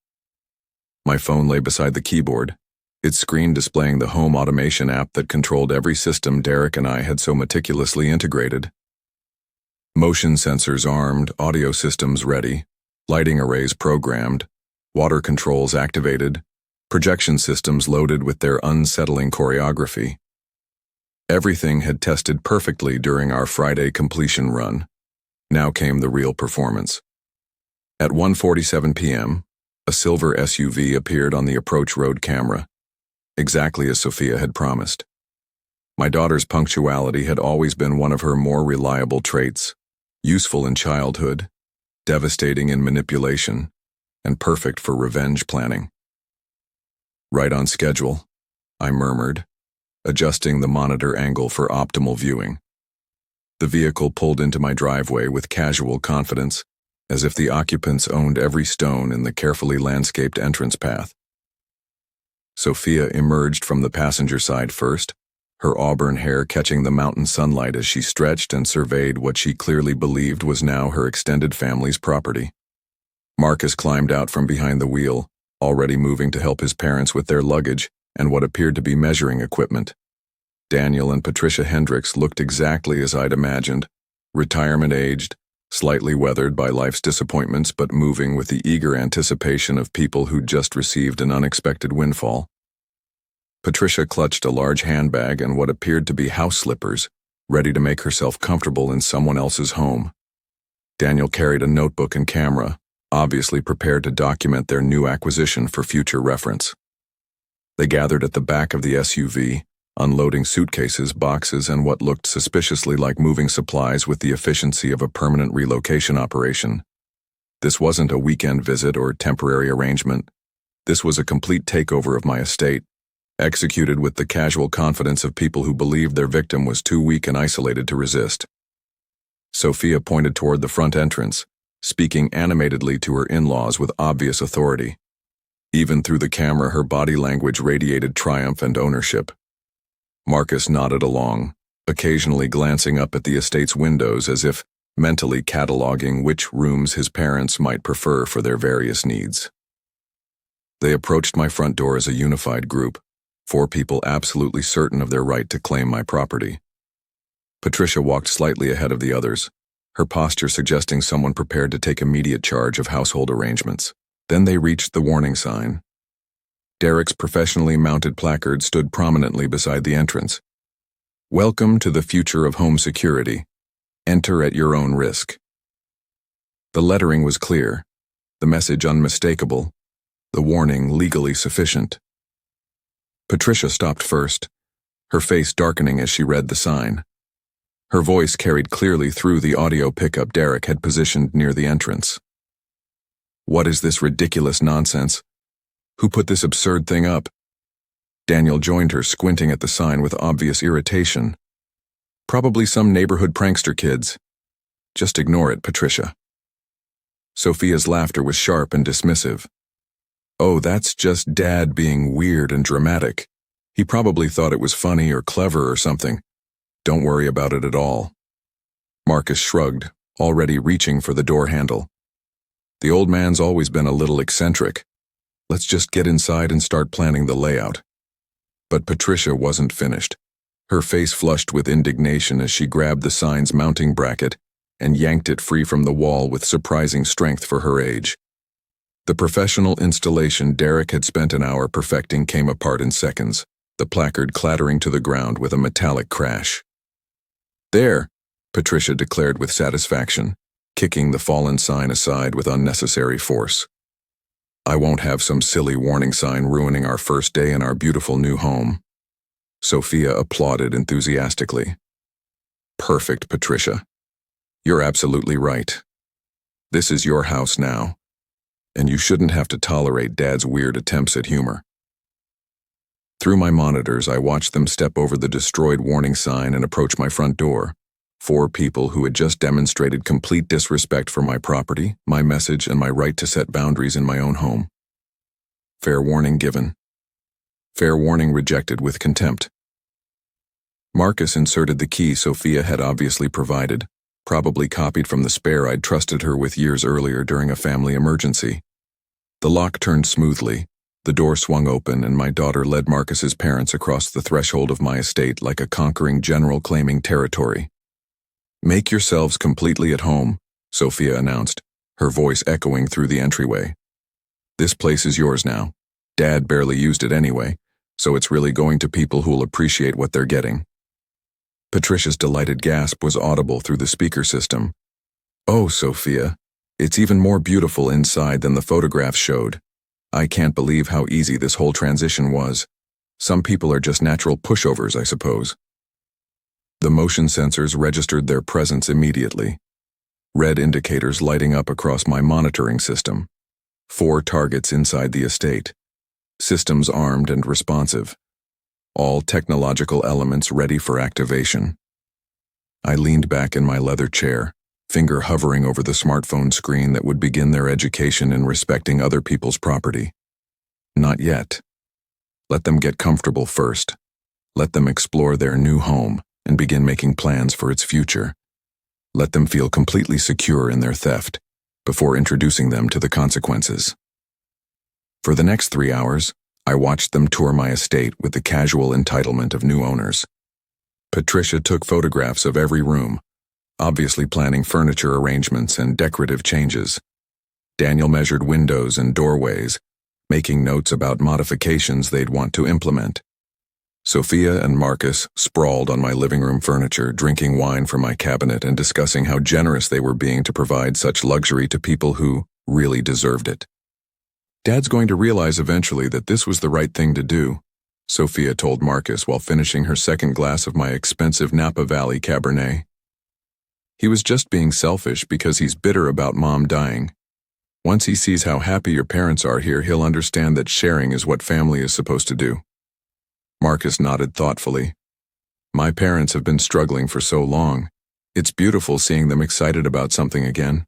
My phone lay beside the keyboard, its screen displaying the home automation app that controlled every system Derek and I had so meticulously integrated. Motion sensors armed, audio systems ready, lighting arrays programmed, water controls activated, projection systems loaded with their unsettling choreography. Everything had tested perfectly during our Friday completion run. Now came the real performance. At 1:47 p.m., a silver SUV appeared on the approach road camera, exactly as Sophia had promised. My daughter's punctuality had always been one of her more reliable traits, useful in childhood, devastating in manipulation, and perfect for revenge planning. Right on schedule, I murmured, adjusting the monitor angle for optimal viewing. The vehicle pulled into my driveway with casual confidence, as if the occupants owned every stone in the carefully landscaped entrance path. Sophia emerged from the passenger side first, her auburn hair catching the mountain sunlight as she stretched and surveyed what she clearly believed was now her extended family's property. Marcus climbed out from behind the wheel, already moving to help his parents with their luggage and what appeared to be measuring equipment. Daniel and Patricia Hendricks looked exactly as I'd imagined, retirement-aged, slightly weathered by life's disappointments but moving with the eager anticipation of people who'd just received an unexpected windfall. Patricia clutched a large handbag and what appeared to be house slippers, ready to make herself comfortable in someone else's home. Daniel carried a notebook and camera, obviously prepared to document their new acquisition for future reference. They gathered at the back of the SUV, unloading suitcases, boxes, and what looked suspiciously like moving supplies with the efficiency of a permanent relocation operation. This wasn't a weekend visit or temporary arrangement. This was a complete takeover of my estate, executed with the casual confidence of people who believed their victim was too weak and isolated to resist. Sophia pointed toward the front entrance, speaking animatedly to her in-laws with obvious authority. Even through the camera, her body language radiated triumph and ownership. Marcus nodded along, occasionally glancing up at the estate's windows as if mentally cataloging which rooms his parents might prefer for their various needs. They approached my front door as a unified group, 4 people absolutely certain of their right to claim my property. Patricia walked slightly ahead of the others, her posture suggesting someone prepared to take immediate charge of household arrangements. Then they reached the warning sign. Derek's professionally mounted placard stood prominently beside the entrance. Welcome to the future of home security. Enter at your own risk. The lettering was clear, the message unmistakable, the warning legally sufficient. Patricia stopped first, her face darkening as she read the sign. Her voice carried clearly through the audio pickup Derek had positioned near the entrance. What is this ridiculous nonsense? Who put this absurd thing up? Daniel joined her, squinting at the sign with obvious irritation. Probably some neighborhood prankster kids. Just ignore it, Patricia. Sophia's laughter was sharp and dismissive. Oh, that's just Dad being weird and dramatic. He probably thought it was funny or clever or something. Don't worry about it at all. Marcus shrugged, already reaching for the door handle. The old man's always been a little eccentric. Let's just get inside and start planning the layout. But Patricia wasn't finished. Her face flushed with indignation as she grabbed the sign's mounting bracket and yanked it free from the wall with surprising strength for her age. The professional installation Derek had spent an hour perfecting came apart in seconds, the placard clattering to the ground with a metallic crash. There, Patricia declared with satisfaction, kicking the fallen sign aside with unnecessary force. I won't have some silly warning sign ruining our first day in our beautiful new home. Sophia applauded enthusiastically. Perfect, Patricia. You're absolutely right. This is your house now, and you shouldn't have to tolerate Dad's weird attempts at humor. Through my monitors, I watched them step over the destroyed warning sign and approach my front door. 4 people who had just demonstrated complete disrespect for my property, my message, and my right to set boundaries in my own home. Fair warning given. Fair warning rejected with contempt. Marcus inserted the key Sophia had obviously provided, probably copied from the spare I'd trusted her with years earlier during a family emergency. The lock turned smoothly, the door swung open, and my daughter led Marcus's parents across the threshold of my estate like a conquering general claiming territory. Make yourselves completely at home, Sophia announced, her voice echoing through the entryway. This place is yours now. Dad barely used it anyway, so it's really going to people who'll appreciate what they're getting. Patricia's delighted gasp was audible through the speaker system. Oh, Sophia, it's even more beautiful inside than the photographs showed. I can't believe how easy this whole transition was. Some people are just natural pushovers, I suppose. The motion sensors registered their presence immediately. Red indicators lighting up across my monitoring system. 4 targets inside the estate. Systems armed and responsive. All technological elements ready for activation. I leaned back in my leather chair, finger hovering over the smartphone screen that would begin their education in respecting other people's property. Not yet. Let them get comfortable first. Let them explore their new home and begin making plans for its future. Let them feel completely secure in their theft before introducing them to the consequences. For the next 3 hours, I watched them tour my estate with the casual entitlement of new owners. Patricia took photographs of every room, obviously planning furniture arrangements and decorative changes. Daniel measured windows and doorways, making notes about modifications they'd want to implement. Sophia and Marcus sprawled on my living room furniture, drinking wine from my cabinet and discussing how generous they were being to provide such luxury to people who really deserved it. Dad's going to realize eventually that this was the right thing to do, Sophia told Marcus while finishing her second glass of my expensive Napa Valley Cabernet. He was just being selfish because he's bitter about Mom dying. Once he sees how happy your parents are here, he'll understand that sharing is what family is supposed to do. Marcus nodded thoughtfully. My parents have been struggling for so long. It's beautiful seeing them excited about something again.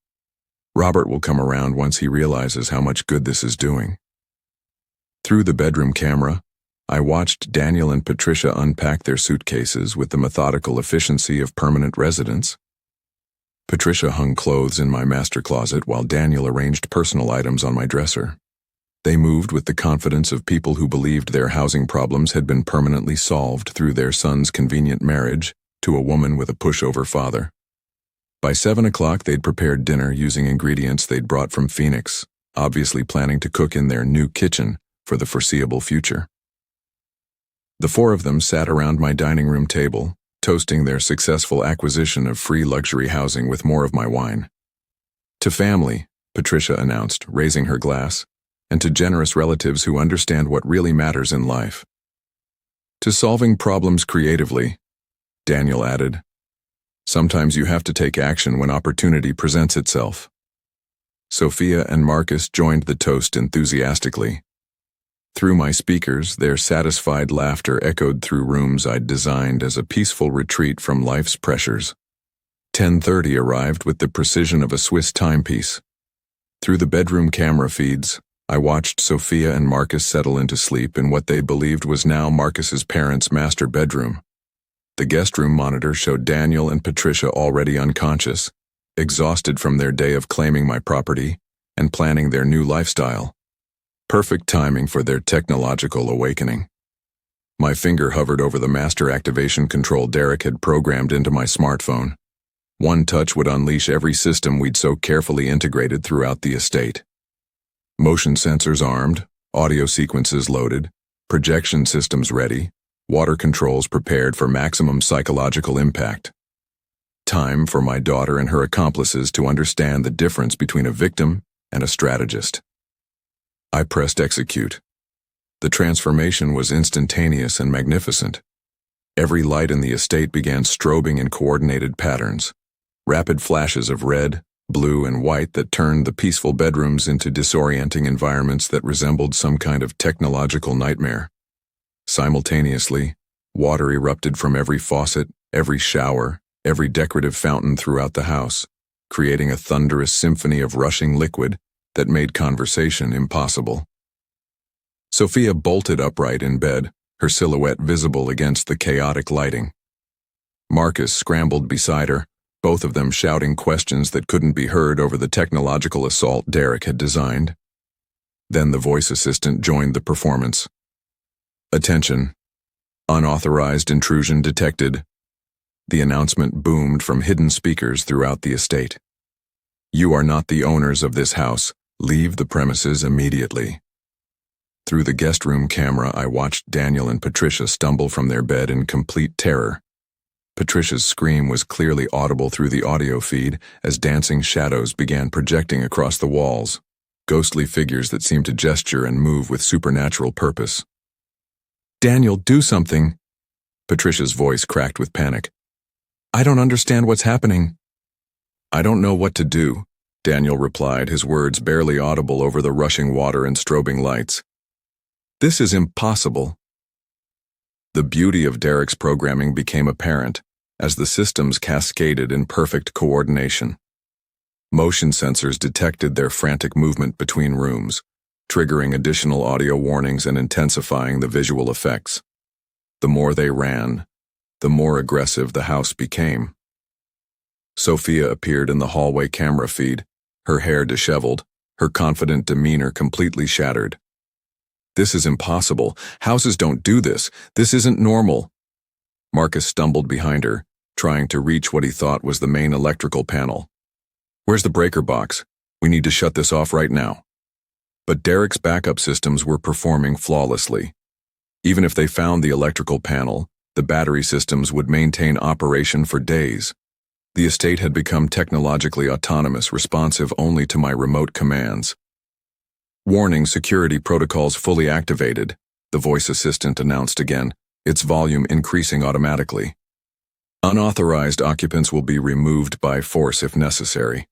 Robert will come around once he realizes how much good this is doing. Through the bedroom camera, I watched Daniel and Patricia unpack their suitcases with the methodical efficiency of permanent residents. Patricia hung clothes in my master closet while Daniel arranged personal items on my dresser. They moved with the confidence of people who believed their housing problems had been permanently solved through their son's convenient marriage to a woman with a pushover father. By 7 o'clock, they'd prepared dinner using ingredients they'd brought from Phoenix, obviously planning to cook in their new kitchen for the foreseeable future. The 4 of them sat around my dining room table, toasting their successful acquisition of free luxury housing with more of my wine. To family, Patricia announced, raising her glass, and to generous relatives who understand what really matters in life. To solving problems creatively, Daniel added. Sometimes you have to take action when opportunity presents itself. Sophia and Marcus joined the toast enthusiastically. Through my speakers, their satisfied laughter echoed through rooms I'd designed as a peaceful retreat from life's pressures. 10:30 arrived with the precision of a Swiss timepiece. Through the bedroom camera feeds, I watched Sophia and Marcus settle into sleep in what they believed was now Marcus's parents' master bedroom. The guest room monitor showed Daniel and Patricia already unconscious, exhausted from their day of claiming my property and planning their new lifestyle. Perfect timing for their technological awakening. My finger hovered over the master activation control Derek had programmed into my smartphone. One touch would unleash every system we'd so carefully integrated throughout the estate. Motion sensors armed, audio sequences loaded, projection systems ready, water controls prepared for maximum psychological impact. Time for my daughter and her accomplices to understand the difference between a victim and a strategist. I pressed execute. The transformation was instantaneous and magnificent. Every light in the estate began strobing in coordinated patterns. Rapid flashes of red, blue, and white that turned the peaceful bedrooms into disorienting environments that resembled some kind of technological nightmare. Simultaneously, water erupted from every faucet, every shower, every decorative fountain throughout the house, creating a thunderous symphony of rushing liquid that made conversation impossible. Sophia bolted upright in bed, her silhouette visible against the chaotic lighting. Marcus scrambled beside her, both of them shouting questions that couldn't be heard over the technological assault Derek had designed. Then the voice assistant joined the performance. Attention. Unauthorized intrusion detected. The announcement boomed from hidden speakers throughout the estate. You are not the owners of this house. Leave the premises immediately. Through the guest room camera, I watched Daniel and Patricia stumble from their bed in complete terror. Patricia's scream was clearly audible through the audio feed as dancing shadows began projecting across the walls, ghostly figures that seemed to gesture and move with supernatural purpose. Daniel, do something! Patricia's voice cracked with panic. I don't understand what's happening. I don't know what to do, Daniel replied, his words barely audible over the rushing water and strobing lights. This is impossible. The beauty of Derek's programming became apparent as the systems cascaded in perfect coordination. Motion sensors detected their frantic movement between rooms, triggering additional audio warnings and intensifying the visual effects. The more they ran, the more aggressive the house became. Sophia appeared in the hallway camera feed, her hair disheveled, her confident demeanor completely shattered. This is impossible. Houses don't do this. This isn't normal. Marcus stumbled behind her, trying to reach what he thought was the main electrical panel. Where's the breaker box? We need to shut this off right now. But Derek's backup systems were performing flawlessly. Even if they found the electrical panel, the battery systems would maintain operation for days. The estate had become technologically autonomous, responsive only to my remote commands. Warning, security protocols fully activated, the voice assistant announced again, its volume increasing automatically. Unauthorized occupants will be removed by force if necessary.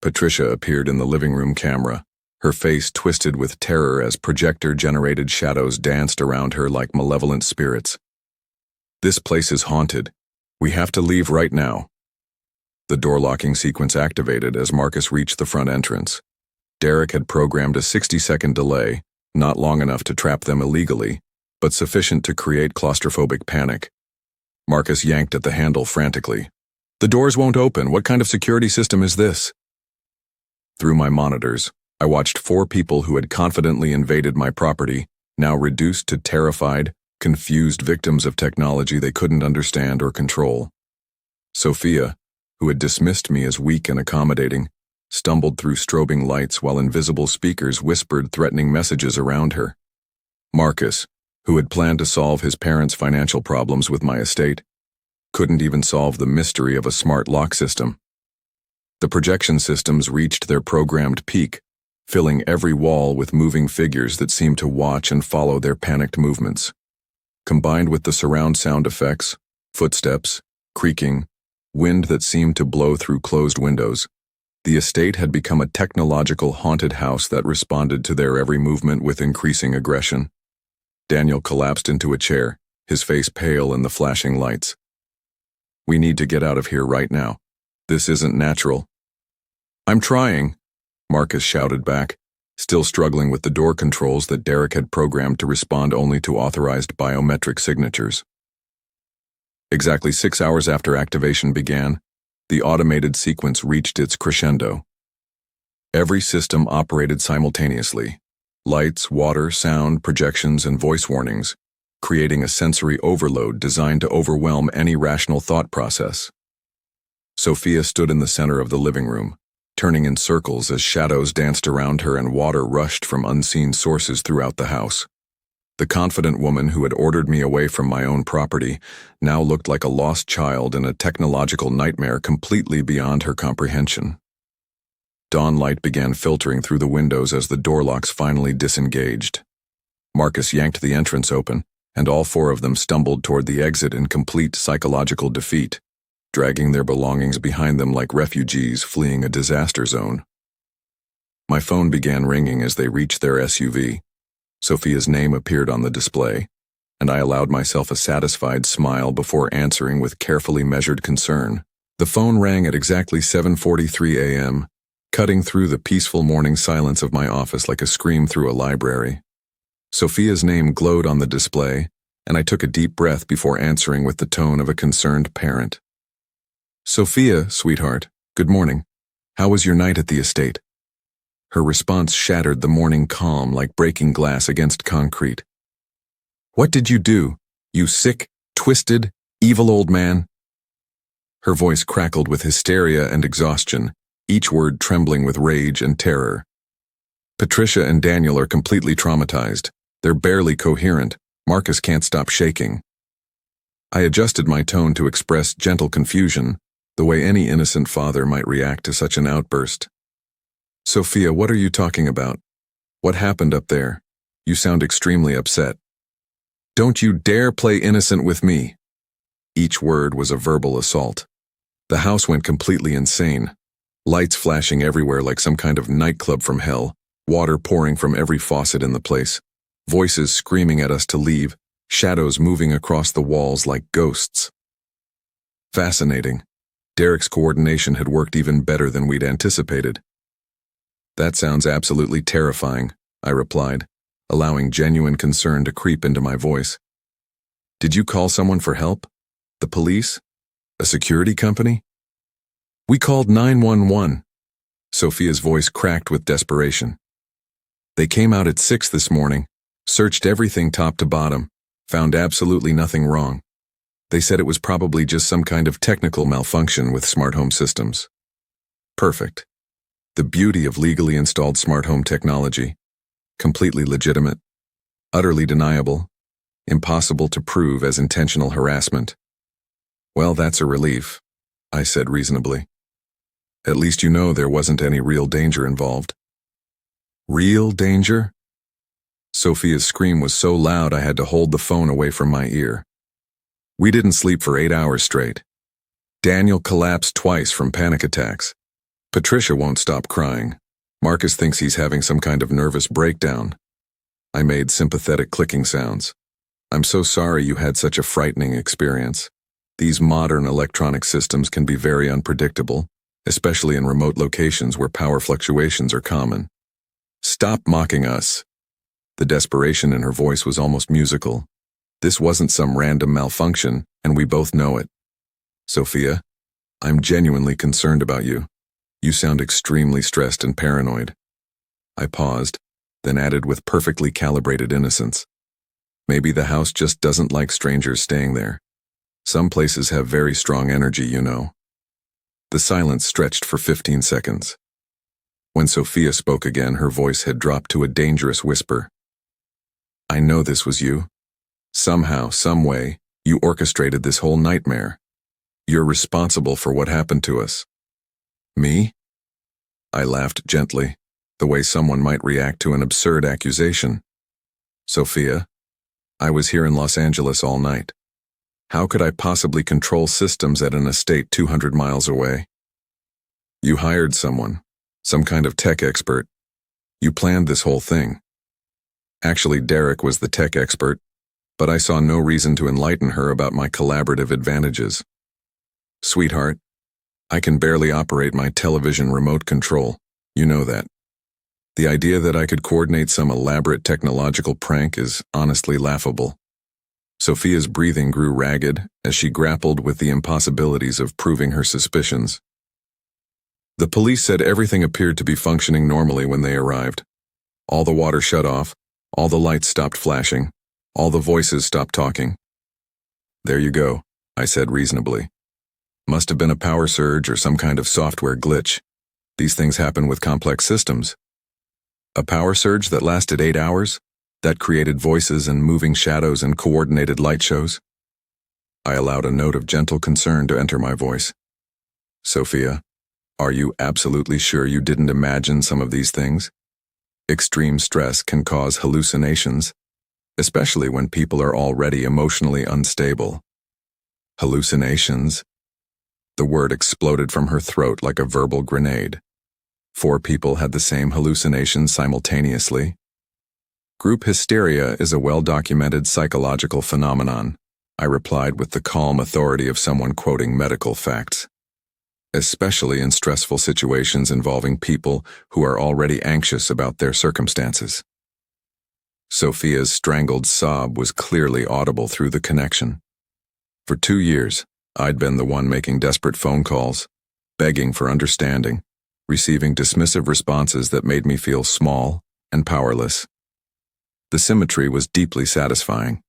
Patricia appeared in the living room camera, her face twisted with terror as projector-generated shadows danced around her like malevolent spirits. This place is haunted. We have to leave right now. The door-locking sequence activated as Marcus reached the front entrance. Derek had programmed a 60-second delay, not long enough to trap them illegally, but sufficient to create claustrophobic panic. Marcus yanked at the handle frantically. The doors won't open. What kind of security system is this? Through my monitors, I watched 4 people who had confidently invaded my property, now reduced to terrified, confused victims of technology they couldn't understand or control. Sophia, who had dismissed me as weak and accommodating, stumbled through strobing lights while invisible speakers whispered threatening messages around her. Marcus, who had planned to solve his parents' financial problems with my estate, couldn't even solve the mystery of a smart lock system. The projection systems reached their programmed peak, filling every wall with moving figures that seemed to watch and follow their panicked movements. Combined with the surround sound effects, footsteps, creaking, wind that seemed to blow through closed windows, The estate had become a technological haunted house that responded to their every movement with increasing aggression. Daniel collapsed into a chair, his face pale in the flashing lights. "We need to get out of here right now. This isn't natural." "I'm trying," Marcus shouted back, still struggling with the door controls that Derek had programmed to respond only to authorized biometric signatures. Exactly 6 hours after activation began, the automated sequence reached its crescendo. Every system operated simultaneously: lights, water, sound, projections, and voice warnings, creating a sensory overload designed to overwhelm any rational thought process. Sophia stood in the center of the living room, turning in circles as shadows danced around her and water rushed from unseen sources throughout the house. The confident woman who had ordered me away from my own property now looked like a lost child in a technological nightmare completely beyond her comprehension. Dawn light began filtering through the windows as the door locks finally disengaged. Marcus yanked the entrance open, and all four of them stumbled toward the exit in complete psychological defeat, dragging their belongings behind them like refugees fleeing a disaster zone. My phone began ringing as they reached their SUV. Sophia's name appeared on the display, and I allowed myself a satisfied smile before answering with carefully measured concern. The phone rang at exactly 7:43 a.m., cutting through the peaceful morning silence of my office like a scream through a library. Sophia's name glowed on the display, and I took a deep breath before answering with the tone of a concerned parent. "Sophia, sweetheart, good morning. How was your night at the estate?" Her response shattered the morning calm like breaking glass against concrete. "What did you do, you sick, twisted, evil old man?" Her voice crackled with hysteria and exhaustion, each word trembling with rage and terror. "Patricia and Daniel are completely traumatized. They're barely coherent. Marcus can't stop shaking." I adjusted my tone to express gentle confusion, the way any innocent father might react to such an outburst. "Sophia, what are you talking about? What happened up there? You sound extremely upset." "Don't you dare play innocent with me." Each word was a verbal assault. The house went completely insane. Lights flashing everywhere like some kind of nightclub from hell, water pouring from every faucet in the place, voices screaming at us to leave, shadows moving across the walls like ghosts. Fascinating. Derek's coordination had worked even better than we'd anticipated. "That sounds absolutely terrifying," I replied, allowing genuine concern to creep into my voice. "Did you call someone for help? The police? A security company?" "We called 911. Sophia's voice cracked with desperation. "They came out at 6 this morning, searched everything top to bottom, found absolutely nothing wrong. They said it was probably just some kind of technical malfunction with smart home systems." Perfect. The beauty of legally installed smart home technology. Completely legitimate, utterly deniable, impossible to prove as intentional harassment. "Well, that's a relief," I said reasonably. "At least you know there wasn't any real danger involved." "Real danger?" Sophia's scream was so loud I had to hold the phone away from my ear. "We didn't sleep for 8 hours straight. Daniel collapsed twice from panic attacks. Patricia won't stop crying. Marcus thinks he's having some kind of nervous breakdown." I made sympathetic clicking sounds. "I'm so sorry you had such a frightening experience. These modern electronic systems can be very unpredictable, especially in remote locations where power fluctuations are common." "Stop mocking us." The desperation in her voice was almost musical. This wasn't some random malfunction, and we both know it. "Sophia, I'm genuinely concerned about you. You sound extremely stressed and paranoid." I paused, then added with perfectly calibrated innocence. "Maybe the house just doesn't like strangers staying there. Some places have very strong energy, you know." The silence stretched for 15 seconds. When Sophia spoke again, her voice had dropped to a dangerous whisper. "I know this was you. Somehow, some way, you orchestrated this whole nightmare. You're responsible for what happened to us." "Me?" I laughed gently, the way someone might react to an absurd accusation. "Sophia, I was here in Los Angeles all night. How could I possibly control systems at an estate 200 miles away?" You hired someone, some kind of tech expert. You planned this whole thing. Actually, Derek was the tech expert, but I saw no reason to enlighten her about my collaborative advantages. Sweetheart, I can barely operate my television remote control. You know that. The idea that I could coordinate some elaborate technological prank is honestly laughable. Sophia's breathing grew ragged as she grappled with the impossibilities of proving her suspicions. The police said everything appeared to be functioning normally when they arrived. All the water shut off, all the lights stopped flashing, all the voices stopped talking. There you go, I said reasonably. Must have been a power surge or some kind of software glitch. These things happen with complex systems. A power surge that lasted 8 hours? That created voices and moving shadows and coordinated light shows? I allowed a note of gentle concern to enter my voice. Sophia, are you absolutely sure you didn't imagine some of these things? Extreme stress can cause hallucinations, especially when people are already emotionally unstable. Hallucinations? The word exploded from her throat like a verbal grenade. 4 people had the same hallucination simultaneously. Group hysteria is a well-documented psychological phenomenon, I replied with the calm authority of someone quoting medical facts. Especially in stressful situations involving people who are already anxious about their circumstances. Sophia's strangled sob was clearly audible through the connection. For 2 years, I'd been the one making desperate phone calls, begging for understanding, receiving dismissive responses that made me feel small and powerless. The symmetry was deeply satisfying.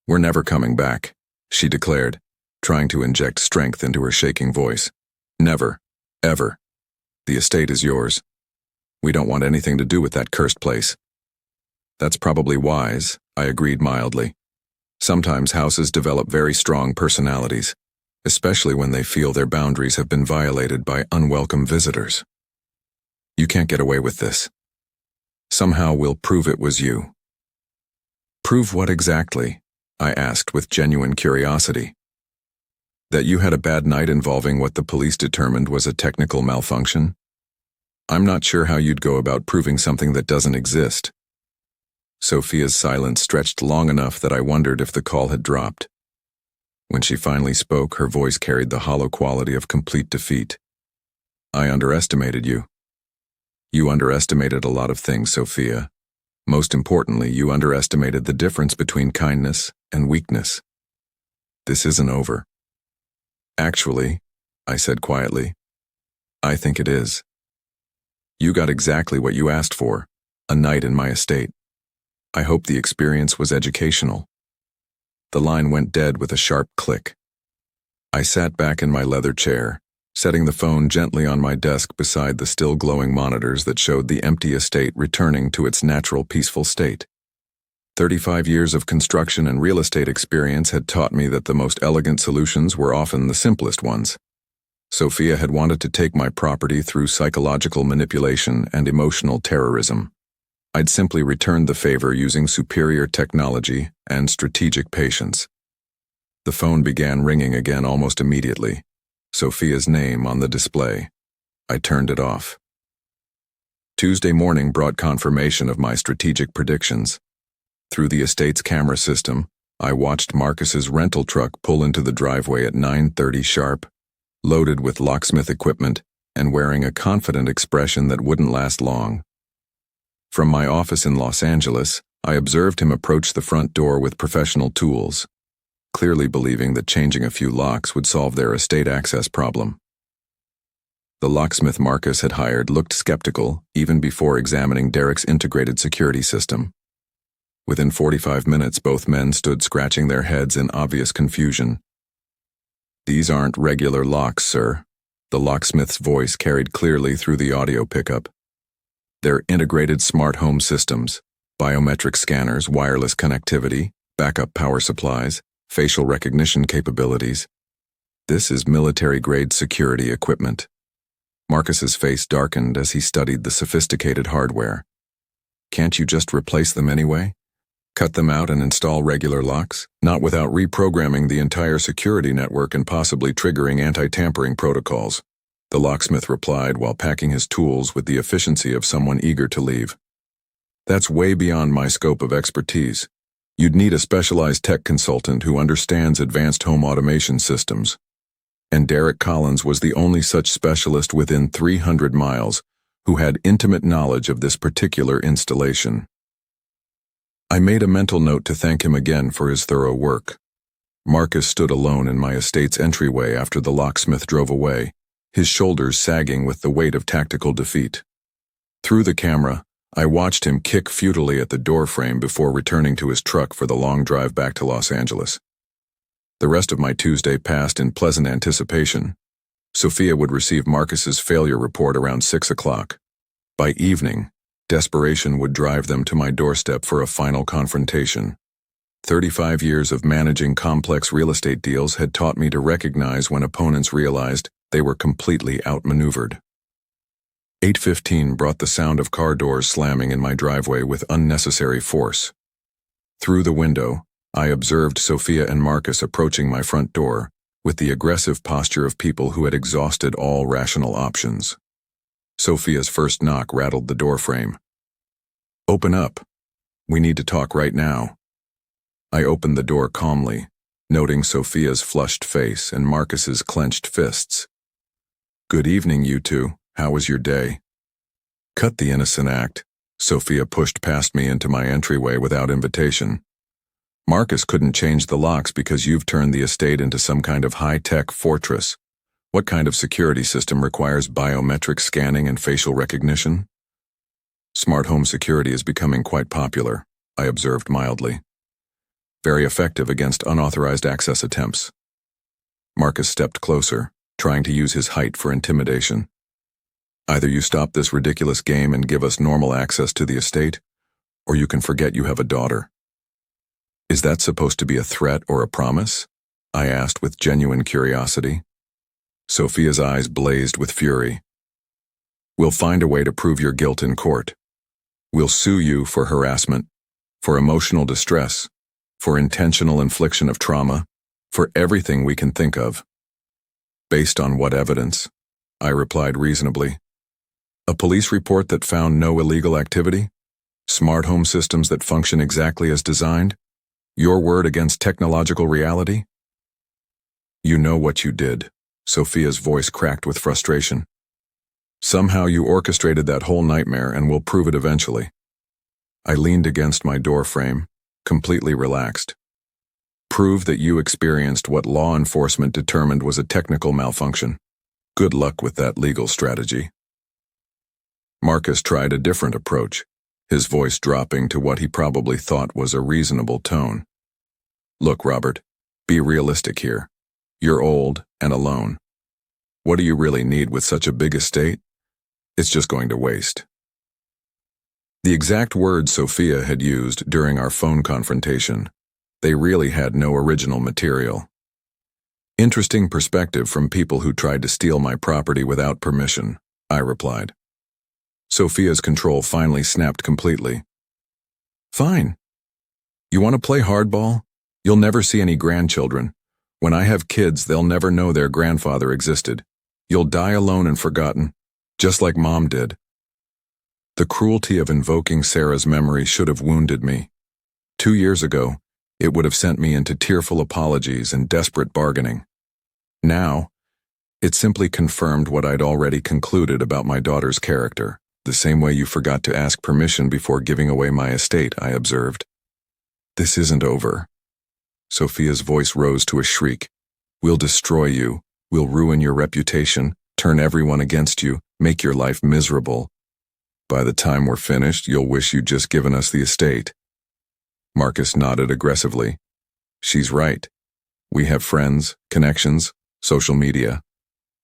We're never coming back, she declared, trying to inject strength into her shaking voice. Never, ever. The estate is yours. We don't want anything to do with that cursed place. That's probably wise, I agreed mildly. Sometimes houses develop very strong personalities, especially when they feel their boundaries have been violated by unwelcome visitors. You can't get away with this. Somehow we'll prove it was you. Prove what exactly? I asked with genuine curiosity. That you had a bad night involving what the police determined was a technical malfunction? I'm not sure how you'd go about proving something that doesn't exist. Sophia's silence stretched long enough that I wondered if the call had dropped. When she finally spoke, her voice carried the hollow quality of complete defeat. I underestimated you. You underestimated a lot of things, Sophia. Most importantly, you underestimated the difference between kindness and weakness. This isn't over. Actually, I said quietly, I think it is. You got exactly what you asked for, a night in my estate. I hope the experience was educational. The line went dead with a sharp click. I sat back in my leather chair, setting the phone gently on my desk beside the still glowing monitors that showed the empty estate returning to its natural peaceful state. 35 years of construction and real estate experience had taught me that the most elegant solutions were often the simplest ones. Sophia had wanted to take my property through psychological manipulation and emotional terrorism. I'd simply returned the favor using superior technology and strategic patience. The phone began ringing again almost immediately, Sophia's name on the display. I turned it off. Tuesday morning brought confirmation of my strategic predictions. Through the estate's camera system, I watched Marcus's rental truck pull into the driveway at 9:30 sharp, loaded with locksmith equipment and wearing a confident expression that wouldn't last long. From my office in Los Angeles, I observed him approach the front door with professional tools, clearly believing that changing a few locks would solve their estate access problem. The locksmith Marcus had hired looked skeptical even before examining Derek's integrated security system. Within 45 minutes, both men stood scratching their heads in obvious confusion. These aren't regular locks, sir. The locksmith's voice carried clearly through the audio pickup. They're integrated smart home systems, biometric scanners, wireless connectivity, backup power supplies, facial recognition capabilities. This is military-grade security equipment. Marcus's face darkened as he studied the sophisticated hardware. Can't you just replace them anyway? Cut them out and install regular locks? Not without reprogramming the entire security network and possibly triggering anti-tampering protocols. the locksmith replied while packing his tools with the efficiency of someone eager to leave. That's way beyond my scope of expertise. You'd need a specialized tech consultant who understands advanced home automation systems. And Derek Collins was the only such specialist within 300 miles who had intimate knowledge of this particular installation. I made a mental note to thank him again for his thorough work. Marcus stood alone in my estate's entryway after the locksmith drove away, his shoulders sagging with the weight of tactical defeat. Through the camera, I watched him kick futilely at the doorframe before returning to his truck for the long drive back to Los Angeles. The rest of my Tuesday passed in pleasant anticipation. Sophia would receive Marcus's failure report around 6 o'clock. By evening, desperation would drive them to my doorstep for a final confrontation. 35 years of managing complex real estate deals had taught me to recognize when opponents realized they were completely outmaneuvered. 8:15 brought the sound of car doors slamming in my driveway with unnecessary force. Through the window, I observed Sophia and Marcus approaching my front door with the aggressive posture of people who had exhausted all rational options. Sophia's first knock rattled the doorframe. "Open up. We need to talk right now." I opened the door calmly, noting Sophia's flushed face and Marcus's clenched fists. "Good evening, you two. How was your day?" "Cut the innocent act." Sophia pushed past me into my entryway without invitation. "Marcus couldn't change the locks because you've turned the estate into some kind of high-tech fortress. What kind of security system requires biometric scanning and facial recognition?" "Smart home security is becoming quite popular," I observed mildly. "Very effective against unauthorized access attempts." Marcus stepped closer, trying to use his height for intimidation. "Either you stop this ridiculous game and give us normal access to the estate, or you can forget you have a daughter." "Is that supposed to be a threat or a promise?" I asked with genuine curiosity. Sophia's eyes blazed with fury. "We'll find a way to prove your guilt in court. We'll sue you for harassment, for emotional distress, for intentional infliction of trauma, for everything we can think of." "Based on what evidence?" I replied reasonably. "A police report that found no illegal activity? Smart home systems that function exactly as designed? Your word against technological reality?" "You know what you did." Sophia's voice cracked with frustration. "Somehow you orchestrated that whole nightmare and we'll prove it eventually." I leaned against my door frame, completely relaxed. "Prove that you experienced what law enforcement determined was a technical malfunction. Good luck with that legal strategy." Marcus tried a different approach, his voice dropping to what he probably thought was a reasonable tone. "Look, Robert, be realistic here. You're old and alone. What do you really need with such a big estate? It's just going to waste." The exact words Sophia had used during our phone confrontation. They really had no original material. "Interesting perspective from people who tried to steal my property without permission," I replied. Sophia's control finally snapped completely. "Fine. You want to play hardball? You'll never see any grandchildren. When I have kids, they'll never know their grandfather existed. You'll die alone and forgotten, just like Mom did." The cruelty of invoking Sarah's memory should have wounded me. 2 years ago, it would have sent me into tearful apologies and desperate bargaining. Now, it simply confirmed what I'd already concluded about my daughter's character, the same way you forgot to ask permission before giving away my estate, I observed. "This isn't over." Sophia's voice rose to a shriek. "We'll destroy you. We'll ruin your reputation, turn everyone against you, make your life miserable. By the time we're finished, you'll wish you'd just given us the estate." Marcus nodded aggressively. "She's right. We have friends, connections, social media.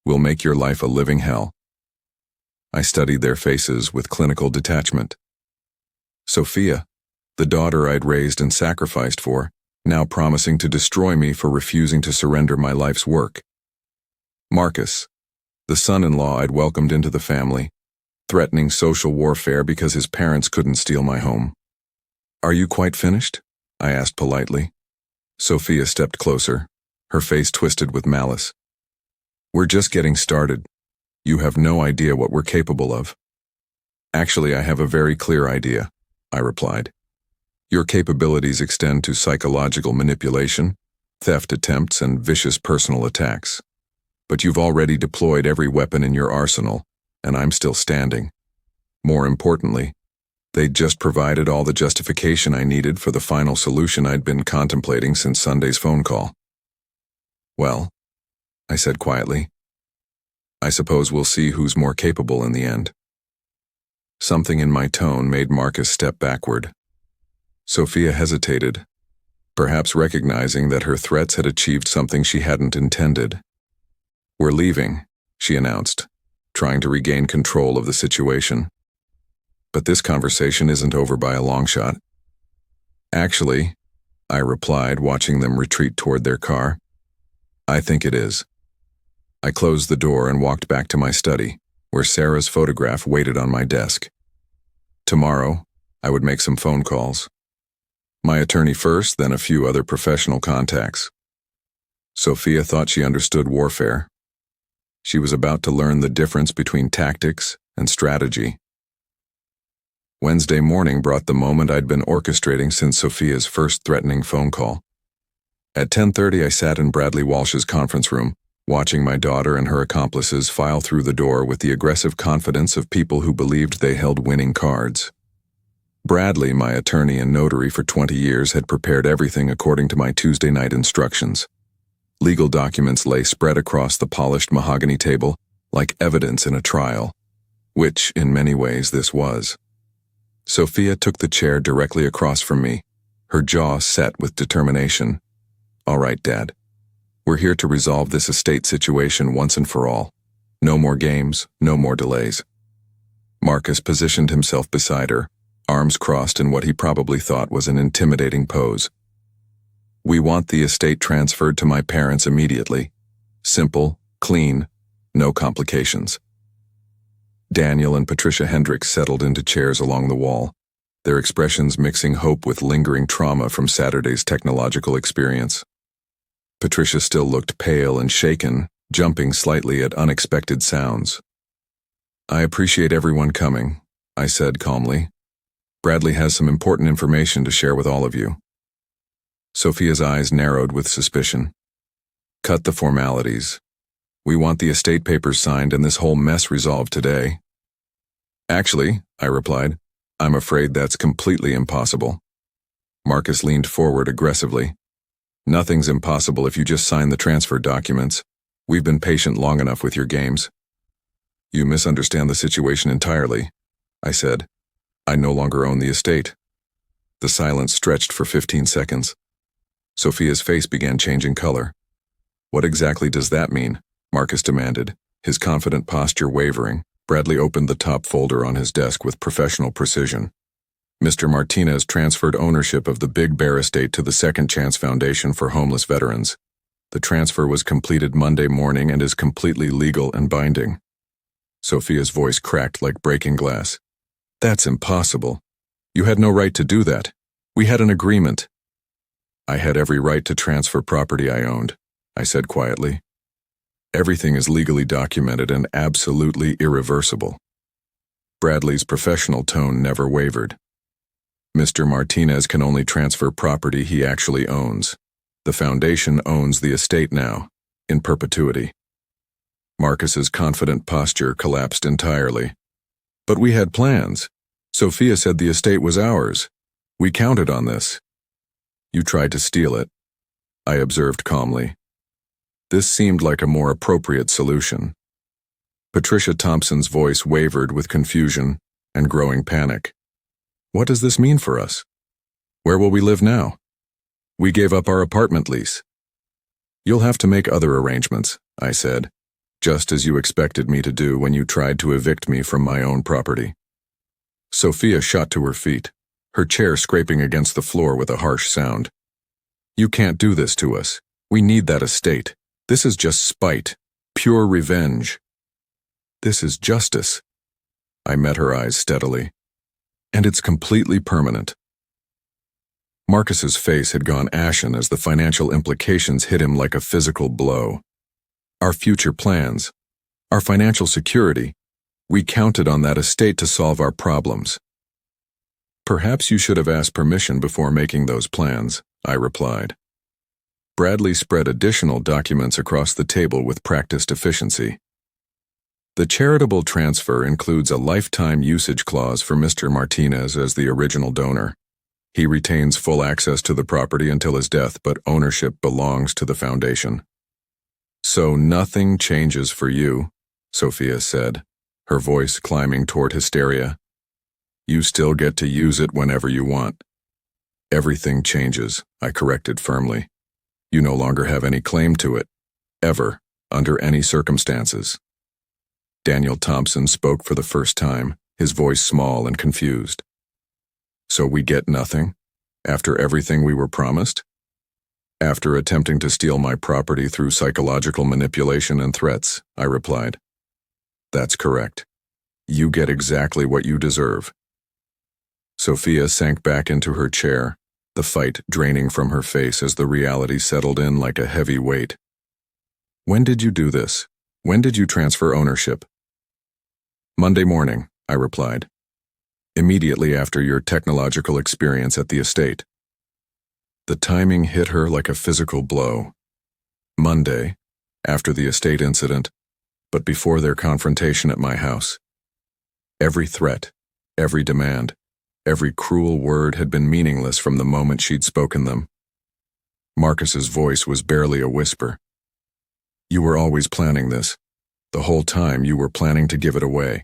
We'll make your life a living hell." I studied their faces with clinical detachment. Sophia, the daughter I'd raised and sacrificed for, now promising to destroy me for refusing to surrender my life's work. Marcus, the son-in-law I'd welcomed into the family, threatening social warfare because his parents couldn't steal my home. "Are you quite finished?" I asked politely. Sophia stepped closer, her face twisted with malice. "We're just getting started. You have no idea what we're capable of. Actually, I have a very clear idea, I replied. Your capabilities extend to psychological manipulation, theft attempts, and vicious personal attacks. But you've already deployed every weapon in your arsenal, and I'm still standing. More importantly, they just provided all the justification I needed for the final solution I'd been contemplating since Sunday's phone call. Well, I said quietly, I suppose we'll see who's more capable in the end. Something in my tone made Marcus step backward. Sophia hesitated, perhaps recognizing that her threats had achieved something she hadn't intended. We're leaving, she announced, trying to regain control of the situation. But this conversation isn't over by a long shot. Actually, I replied, watching them retreat toward their car. I think it is. I closed the door and walked back to my study, where Sarah's photograph waited on my desk. Tomorrow, I would make some phone calls. My attorney first, then a few other professional contacts. Sophia thought she understood warfare. She was about to learn the difference between tactics and strategy. Wednesday morning brought the moment I'd been orchestrating since Sophia's first threatening phone call. At 10:30, I sat in Bradley Walsh's conference room, watching my daughter and her accomplices file through the door with the aggressive confidence of people who believed they held winning cards. Bradley, my attorney and notary for 20 years, had prepared everything according to my Tuesday night instructions. Legal documents lay spread across the polished mahogany table like evidence in a trial, which, in many ways, this was. Sophia took the chair directly across from me, her jaw set with determination. All right, Dad. We're here to resolve this estate situation once and for all. No more games, no more delays. Marcus positioned himself beside her, arms crossed in what he probably thought was an intimidating pose. We want the estate transferred to my parents immediately. Simple, clean, no complications. Daniel and Patricia Hendricks settled into chairs along the wall, their expressions mixing hope with lingering trauma from Saturday's technological experience. Patricia still looked pale and shaken, jumping slightly at unexpected sounds. I appreciate everyone coming, I said calmly. Bradley has some important information to share with all of you. Sophia's eyes narrowed with suspicion. Cut the formalities. We want the estate papers signed and this whole mess resolved today. Actually, I replied, I'm afraid that's completely impossible. Marcus leaned forward aggressively. Nothing's impossible if you just sign the transfer documents. We've been patient long enough with your games. You misunderstand the situation entirely, I said. I no longer own the estate. The silence stretched for 15 seconds. Sophia's face began changing color. What exactly does that mean? Marcus demanded, his confident posture wavering. Bradley opened the top folder on his desk with professional precision. Mr. Martinez transferred ownership of the Big Bear estate to the Second Chance Foundation for Homeless Veterans. The transfer was completed Monday morning and is completely legal and binding. Sophia's voice cracked like breaking glass. That's impossible. You had no right to do that. We had an agreement. I had every right to transfer property I owned, I said quietly. Everything is legally documented and absolutely irreversible. Bradley's professional tone never wavered. Mr. Martinez can only transfer property he actually owns. The foundation owns the estate now, in perpetuity. Marcus's confident posture collapsed entirely. But we had plans. Sophia said the estate was ours. We counted on this. You tried to steal it, I observed calmly. This seemed like a more appropriate solution. Patricia Thompson's voice wavered with confusion and growing panic. What does this mean for us? Where will we live now? We gave up our apartment lease. You'll have to make other arrangements, I said, just as you expected me to do when you tried to evict me from my own property. Sophia shot to her feet, her chair scraping against the floor with a harsh sound. You can't do this to us. We need that estate. This is just spite, pure revenge. This is justice. I met her eyes steadily. And it's completely permanent. Marcus's face had gone ashen as the financial implications hit him like a physical blow. Our future plans, Our financial security. We counted on that estate to solve our problems. Perhaps you should have asked permission before making those plans, I replied. Bradley spread additional documents across the table with practiced efficiency. The charitable transfer includes a lifetime usage clause for Mr. Martinez as the original donor. He retains full access to the property until his death, but ownership belongs to the foundation. So nothing changes for you, Sophia said, her voice climbing toward hysteria. You still get to use it whenever you want. Everything changes, I corrected firmly. You no longer have any claim to it, ever, under any circumstances. Daniel Thompson spoke for the first time, his voice small and confused. So we get nothing, after everything we were promised? After attempting to steal my property through psychological manipulation and threats, I replied. That's correct. You get exactly what you deserve. Sophia sank back into her chair, the fight draining from her face as the reality settled in like a heavy weight. When did you do this? When did you transfer ownership? Monday morning, I replied. Immediately after your technological experience at the estate. The timing hit her like a physical blow. Monday, after the estate incident, but before their confrontation at my house. Every threat, every demand, every cruel word had been meaningless from the moment she'd spoken them. Marcus's voice was barely a whisper. You were always planning this. The whole time you were planning to give it away.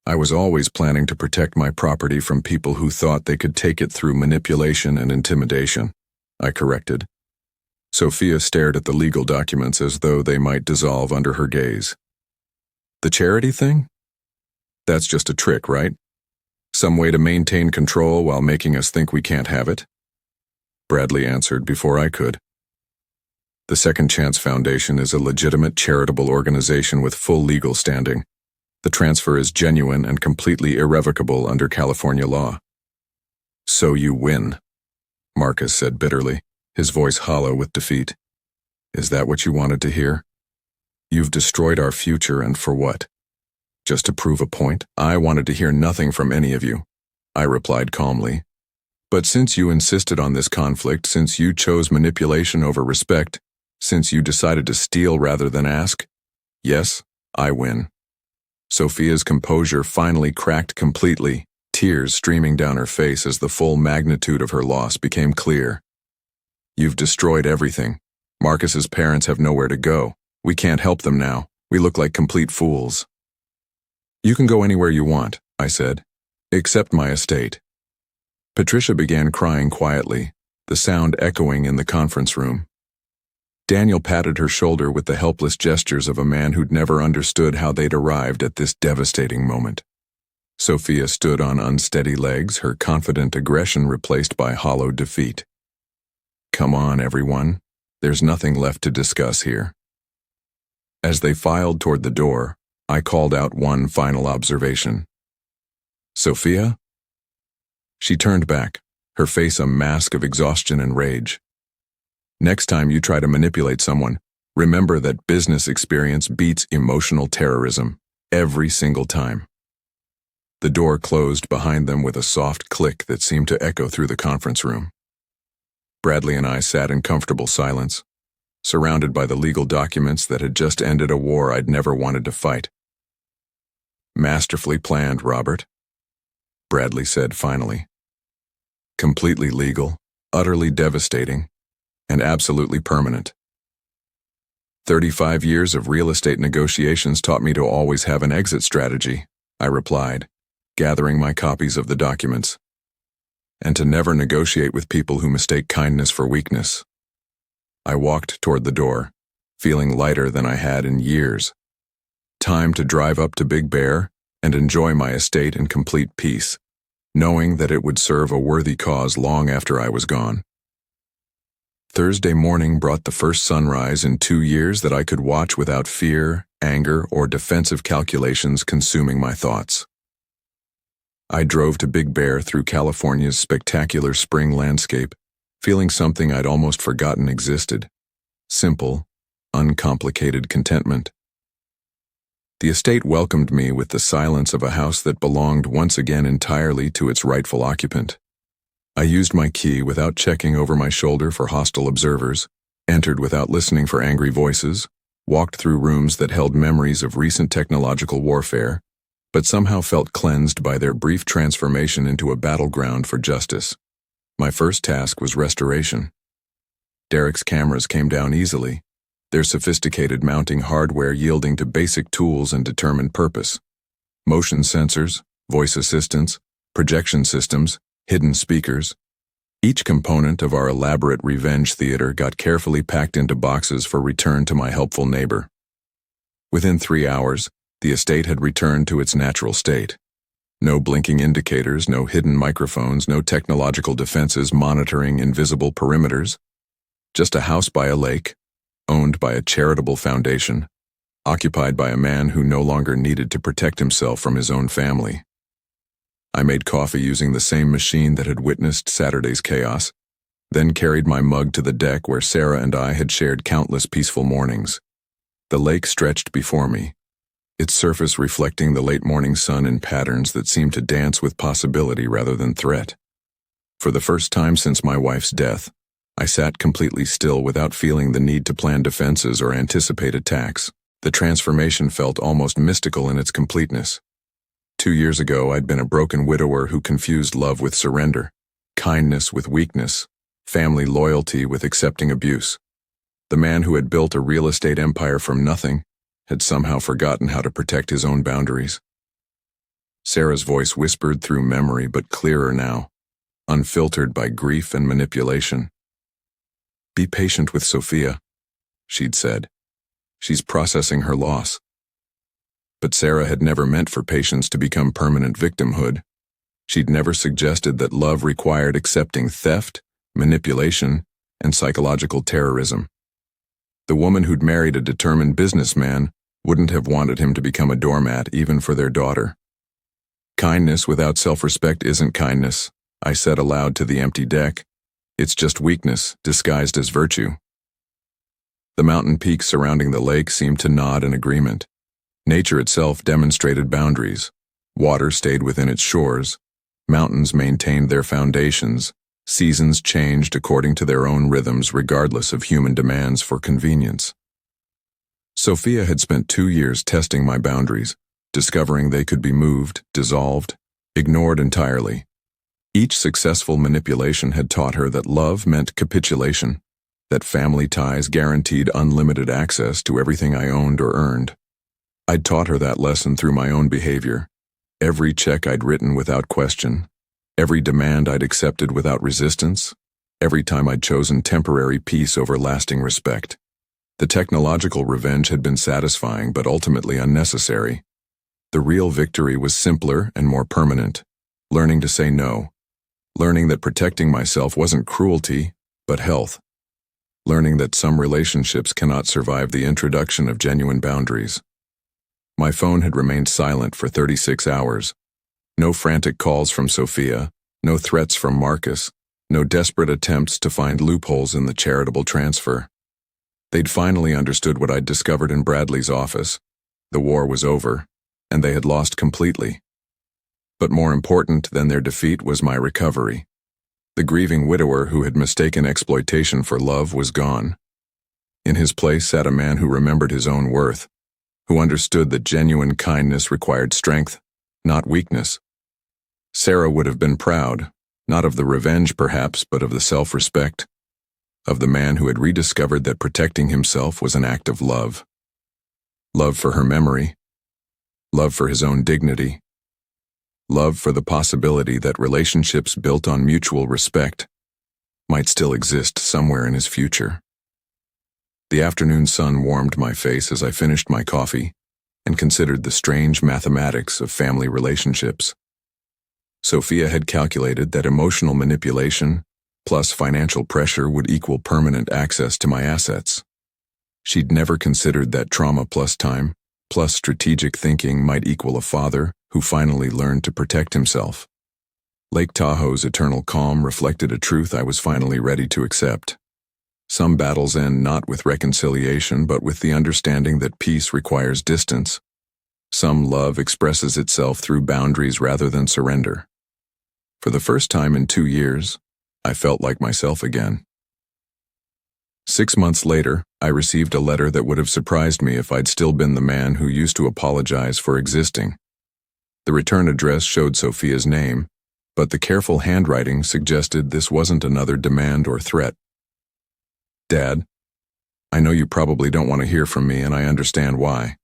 I was always planning to protect my property from people who thought they could take it through manipulation and intimidation, I corrected. Sophia stared at the legal documents as though they might dissolve under her gaze. The charity thing? That's just a trick, right? Some way to maintain control while making us think we can't have it? Bradley answered before I could. The Second Chance Foundation is a legitimate charitable organization with full legal standing. The transfer is genuine and completely irrevocable under California law. So you win, Marcus said bitterly, his voice hollow with defeat. Is that what you wanted to hear? You've destroyed our future, and for what? Just to prove a point? I wanted to hear nothing from any of you, I replied calmly. But since you insisted on this conflict, since you chose manipulation over respect, since you decided to steal rather than ask, yes, I win. Sophia's composure finally cracked completely, tears streaming down her face as the full magnitude of her loss became clear. You've destroyed everything. Marcus's parents have nowhere to go. We can't help them now. We look like complete fools. You can go anywhere you want, I said, except my estate. Patricia began crying quietly, the sound echoing in the conference room. Daniel patted her shoulder with the helpless gestures of a man who'd never understood how they'd arrived at this devastating moment. Sophia stood on unsteady legs, her confident aggression replaced by hollow defeat. Come on, everyone. There's nothing left to discuss here. As they filed toward the door, I called out one final observation. Sophia? She turned back, her face a mask of exhaustion and rage. Next time you try to manipulate someone, remember that business experience beats emotional terrorism, every single time. The door closed behind them with a soft click that seemed to echo through the conference room. Bradley and I sat in comfortable silence, surrounded by the legal documents that had just ended a war I'd never wanted to fight. Masterfully planned, Robert, Bradley said finally. Completely legal, utterly devastating, and absolutely permanent. 35 years of real estate negotiations taught me to always have an exit strategy, I replied, gathering my copies of the documents. And to never negotiate with people who mistake kindness for weakness. I walked toward the door, feeling lighter than I had in years. Time to drive up to Big Bear and enjoy my estate in complete peace, knowing that it would serve a worthy cause long after I was gone. Thursday morning brought the first sunrise in 2 years that I could watch without fear, anger, or defensive calculations consuming my thoughts. I drove to Big Bear through California's spectacular spring landscape, feeling something I'd almost forgotten existed. Simple, uncomplicated contentment. The estate welcomed me with the silence of a house that belonged once again entirely to its rightful occupant. I used my key without checking over my shoulder for hostile observers, entered without listening for angry voices, walked through rooms that held memories of recent technological warfare, but somehow felt cleansed by their brief transformation into a battleground for justice. My first task was restoration. Derek's cameras came down easily, their sophisticated mounting hardware yielding to basic tools and determined purpose. Motion sensors, voice assistants, projection systems, hidden speakers. Each component of our elaborate revenge theater got carefully packed into boxes for return to my helpful neighbor. Within 3 hours, the estate had returned to its natural state. No blinking indicators, no hidden microphones, no technological defenses monitoring invisible perimeters. Just a house by a lake, owned by a charitable foundation, occupied by a man who no longer needed to protect himself from his own family. I made coffee using the same machine that had witnessed Saturday's chaos, then carried my mug to the deck where Sarah and I had shared countless peaceful mornings. The lake stretched before me, its surface reflecting the late morning sun in patterns that seemed to dance with possibility rather than threat. For the first time since my wife's death, I sat completely still without feeling the need to plan defenses or anticipate attacks. The transformation felt almost mystical in its completeness. 2 years ago, I'd been a broken widower who confused love with surrender, kindness with weakness, family loyalty with accepting abuse. The man who had built a real estate empire from nothing had somehow forgotten how to protect his own boundaries. Sarah's voice whispered through memory, but clearer now, unfiltered by grief and manipulation. "Be patient with Sophia," she'd said. "She's processing her loss." But Sarah had never meant for patience to become permanent victimhood. She'd never suggested that love required accepting theft, manipulation, and psychological terrorism. The woman who'd married a determined businessman wouldn't have wanted him to become a doormat even for their daughter. "Kindness without self-respect isn't kindness," I said aloud to the empty deck. "It's just weakness disguised as virtue." The mountain peaks surrounding the lake seemed to nod in agreement. Nature itself demonstrated boundaries. Water stayed within its shores. Mountains maintained their foundations. Seasons changed according to their own rhythms regardless of human demands for convenience. Sophia had spent 2 years testing my boundaries, discovering they could be moved, dissolved, ignored entirely. Each successful manipulation had taught her that love meant capitulation, that family ties guaranteed unlimited access to everything I owned or earned. I'd taught her that lesson through my own behavior. Every check I'd written without question, every demand I'd accepted without resistance, every time I'd chosen temporary peace over lasting respect. The technological revenge had been satisfying but ultimately unnecessary. The real victory was simpler and more permanent, learning to say no, learning that protecting myself wasn't cruelty, but health, learning that some relationships cannot survive the introduction of genuine boundaries. My phone had remained silent for 36 hours. No frantic calls from Sophia, no threats from Marcus, no desperate attempts to find loopholes in the charitable transfer. They'd finally understood what I'd discovered in Bradley's office. The war was over, and they had lost completely. But more important than their defeat was my recovery. The grieving widower who had mistaken exploitation for love was gone. In his place sat a man who remembered his own worth, who understood that genuine kindness required strength, not weakness. Sarah would have been proud, not of the revenge perhaps, but of the self-respect, of the man who had rediscovered that protecting himself was an act of love. Love for her memory, love for his own dignity, love for the possibility that relationships built on mutual respect might still exist somewhere in his future. The afternoon sun warmed my face as I finished my coffee and considered the strange mathematics of family relationships. Sophia had calculated that emotional manipulation plus financial pressure would equal permanent access to my assets. She'd never considered that trauma plus time plus strategic thinking might equal a father who finally learned to protect himself. Lake Tahoe's eternal calm reflected a truth I was finally ready to accept. Some battles end not with reconciliation but with the understanding that peace requires distance, Some love expresses itself through boundaries rather than surrender. For the first time in 2 years, I felt like myself again. 6 months later, I received a letter that would have surprised me if I'd still been the man who used to apologize for existing. The return address showed Sophia's name, but the careful handwriting suggested this wasn't another demand or threat. Dad, I know you probably don't want to hear from me, and I understand why.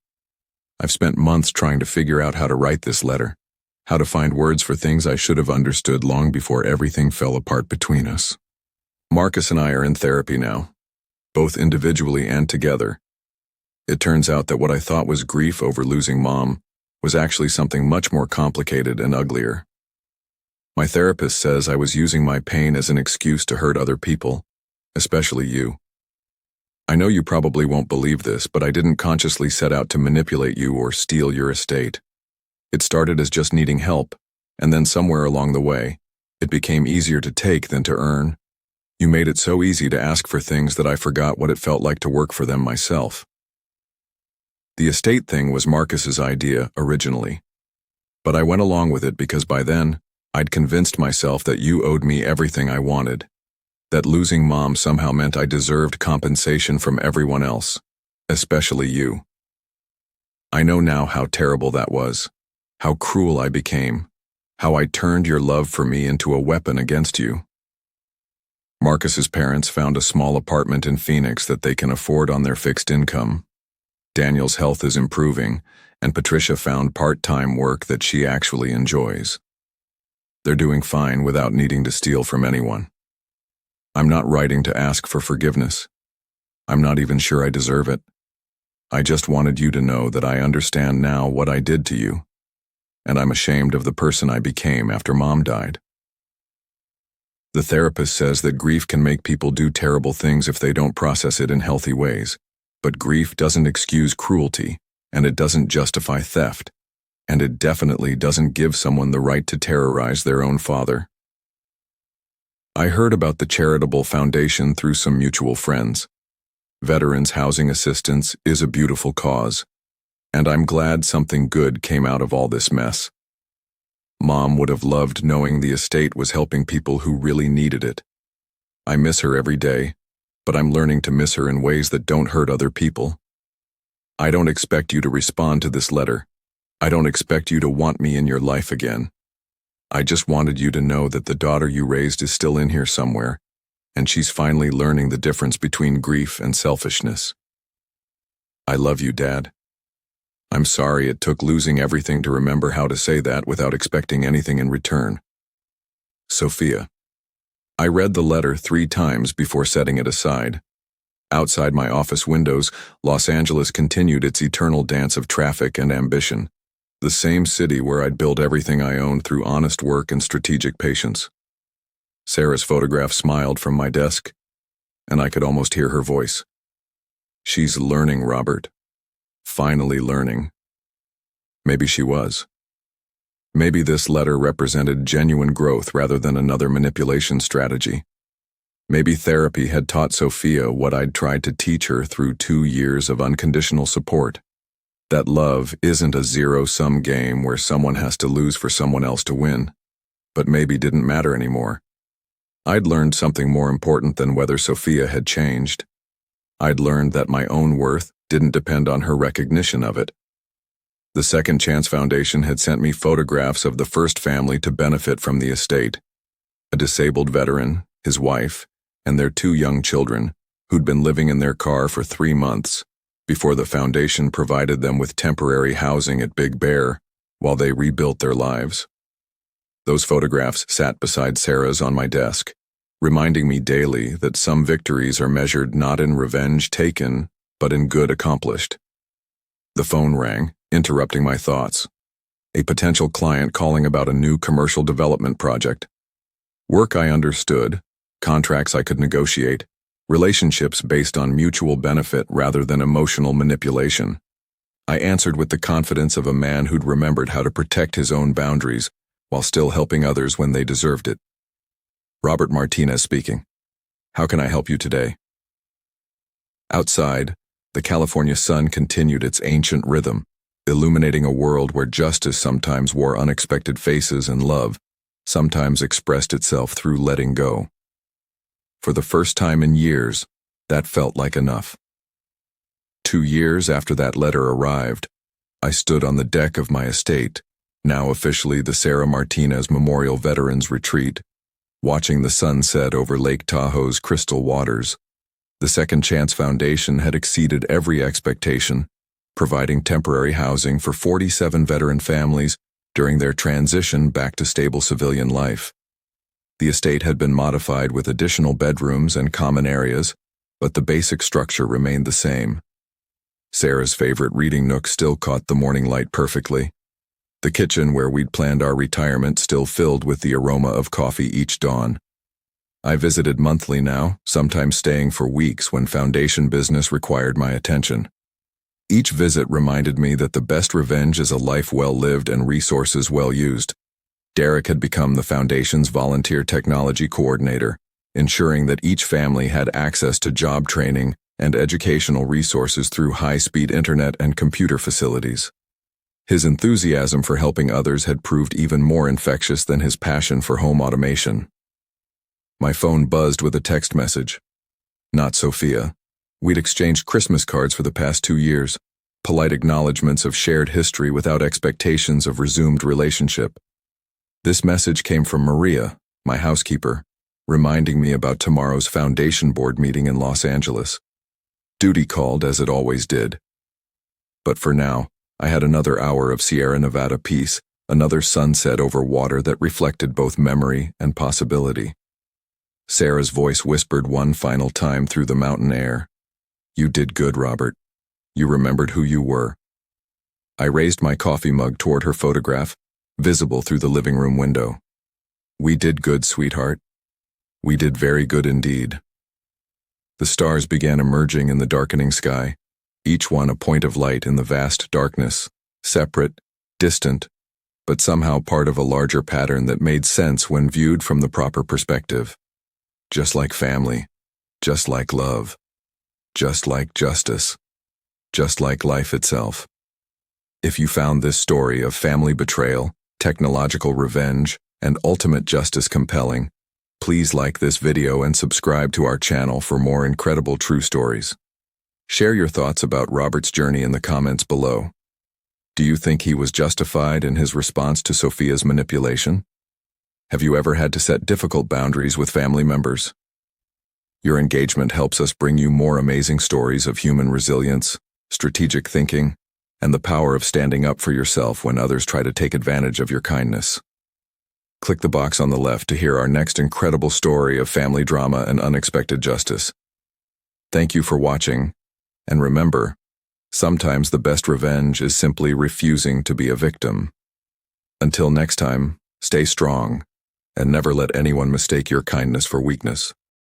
I've spent months trying to figure out how to write this letter, how to find words for things I should have understood long before everything fell apart between us. Marcus and I are in therapy now, both individually and together. It turns out that what I thought was grief over losing Mom was actually something much more complicated and uglier. My therapist says I was using my pain as an excuse to hurt other people, especially you. I know you probably won't believe this, but I didn't consciously set out to manipulate you or steal your estate. It started as just needing help, and then somewhere along the way, it became easier to take than to earn. You made it so easy to ask for things that I forgot what it felt like to work for them myself. The estate thing was Marcus's idea originally, but I went along with it because by then, I'd convinced myself that you owed me everything I wanted, that losing Mom somehow meant I deserved compensation from everyone else, especially you. I know now how terrible that was, how cruel I became, how I turned your love for me into a weapon against you. Marcus's parents found a small apartment in Phoenix that they can afford on their fixed income. Daniel's health is improving, and Patricia found part-time work that she actually enjoys. They're doing fine without needing to steal from anyone. I'm not writing to ask for forgiveness. I'm not even sure I deserve it. I just wanted you to know that I understand now what I did to you, and I'm ashamed of the person I became after Mom died. The therapist says that grief can make people do terrible things if they don't process it in healthy ways. But grief doesn't excuse cruelty, and it doesn't justify theft, and it definitely doesn't give someone the right to terrorize their own father. I heard about the charitable foundation through some mutual friends. Veterans Housing Assistance is a beautiful cause, and I'm glad something good came out of all this mess. Mom would have loved knowing the estate was helping people who really needed it. I miss her every day, but I'm learning to miss her in ways that don't hurt other people. I don't expect you to respond to this letter. I don't expect you to want me in your life again. I just wanted you to know that the daughter you raised is still in here somewhere, and she's finally learning the difference between grief and selfishness. I love you, Dad. I'm sorry it took losing everything to remember how to say that without expecting anything in return. Sophia. I read the letter 3 times before setting it aside. Outside my office windows, Los Angeles continued its eternal dance of traffic and ambition, the same city where I'd built everything I owned through honest work and strategic patience. Sarah's photograph smiled from my desk, and I could almost hear her voice. She's learning, Robert. Finally learning. Maybe she was. Maybe this letter represented genuine growth rather than another manipulation strategy. Maybe therapy had taught Sophia what I'd tried to teach her through 2 years of unconditional support. That love isn't a zero-sum game where someone has to lose for someone else to win, but maybe didn't matter anymore. I'd learned something more important than whether Sophia had changed. I'd learned that my own worth didn't depend on her recognition of it. The Second Chance Foundation had sent me photographs of the first family to benefit from the estate. A disabled veteran, his wife, and their 2 young children, who'd been living in their car for 3 months, before the foundation provided them with temporary housing at Big Bear while they rebuilt their lives. Those photographs sat beside Sarah's on my desk, reminding me daily that some victories are measured not in revenge taken, but in good accomplished. The phone rang, interrupting my thoughts. A potential client calling about a new commercial development project. Work I understood, contracts I could negotiate, relationships based on mutual benefit rather than emotional manipulation. I answered with the confidence of a man who'd remembered how to protect his own boundaries while still helping others when they deserved it. Robert Martinez speaking. How can I help you today? Outside, the California sun continued its ancient rhythm, illuminating a world where justice sometimes wore unexpected faces and love sometimes expressed itself through letting go. For the first time in years, that felt like enough. 2 years after that letter arrived, I stood on the deck of my estate, now officially the Sarah Martinez Memorial Veterans Retreat, watching the sun set over Lake Tahoe's crystal waters. The Second Chance Foundation had exceeded every expectation, providing temporary housing for 47 veteran families during their transition back to stable civilian life. The estate had been modified with additional bedrooms and common areas, but the basic structure remained the same. Sarah's favorite reading nook still caught the morning light perfectly. The kitchen where we'd planned our retirement still filled with the aroma of coffee each dawn. I visited monthly now, sometimes staying for weeks when foundation business required my attention. Each visit reminded me that the best revenge is a life well lived and resources well used. Derek had become the foundation's volunteer technology coordinator, ensuring that each family had access to job training and educational resources through high-speed internet and computer facilities. His enthusiasm for helping others had proved even more infectious than his passion for home automation. My phone buzzed with a text message. Not Sophia. We'd exchanged Christmas cards for the past 2 years, polite acknowledgments of shared history without expectations of resumed relationship. This message came from Maria, my housekeeper, reminding me about tomorrow's foundation board meeting in Los Angeles. Duty called as it always did. But for now, I had another hour of Sierra Nevada peace, another sunset over water that reflected both memory and possibility. Sarah's voice whispered one final time through the mountain air. You did good, Robert. You remembered who you were. I raised my coffee mug toward her photograph, visible through the living room window. We did good, sweetheart. We did very good indeed. The stars began emerging in the darkening sky, each one a point of light in the vast darkness, separate, distant, but somehow part of a larger pattern that made sense when viewed from the proper perspective. Just like family, just like love, just like justice, just like life itself. If you found this story of family betrayal, technological revenge, and ultimate justice compelling, please like this video and subscribe to our channel for more incredible true stories. Share your thoughts about Robert's journey in the comments below. Do you think he was justified in his response to Sophia's manipulation? Have you ever had to set difficult boundaries with family members? Your engagement helps us bring you more amazing stories of human resilience, strategic thinking, and the power of standing up for yourself when others try to take advantage of your kindness. Click the box on the left to hear our next incredible story of family drama and unexpected justice. Thank you for watching, and remember, sometimes the best revenge is simply refusing to be a victim. Until next time, stay strong, and never let anyone mistake your kindness for weakness.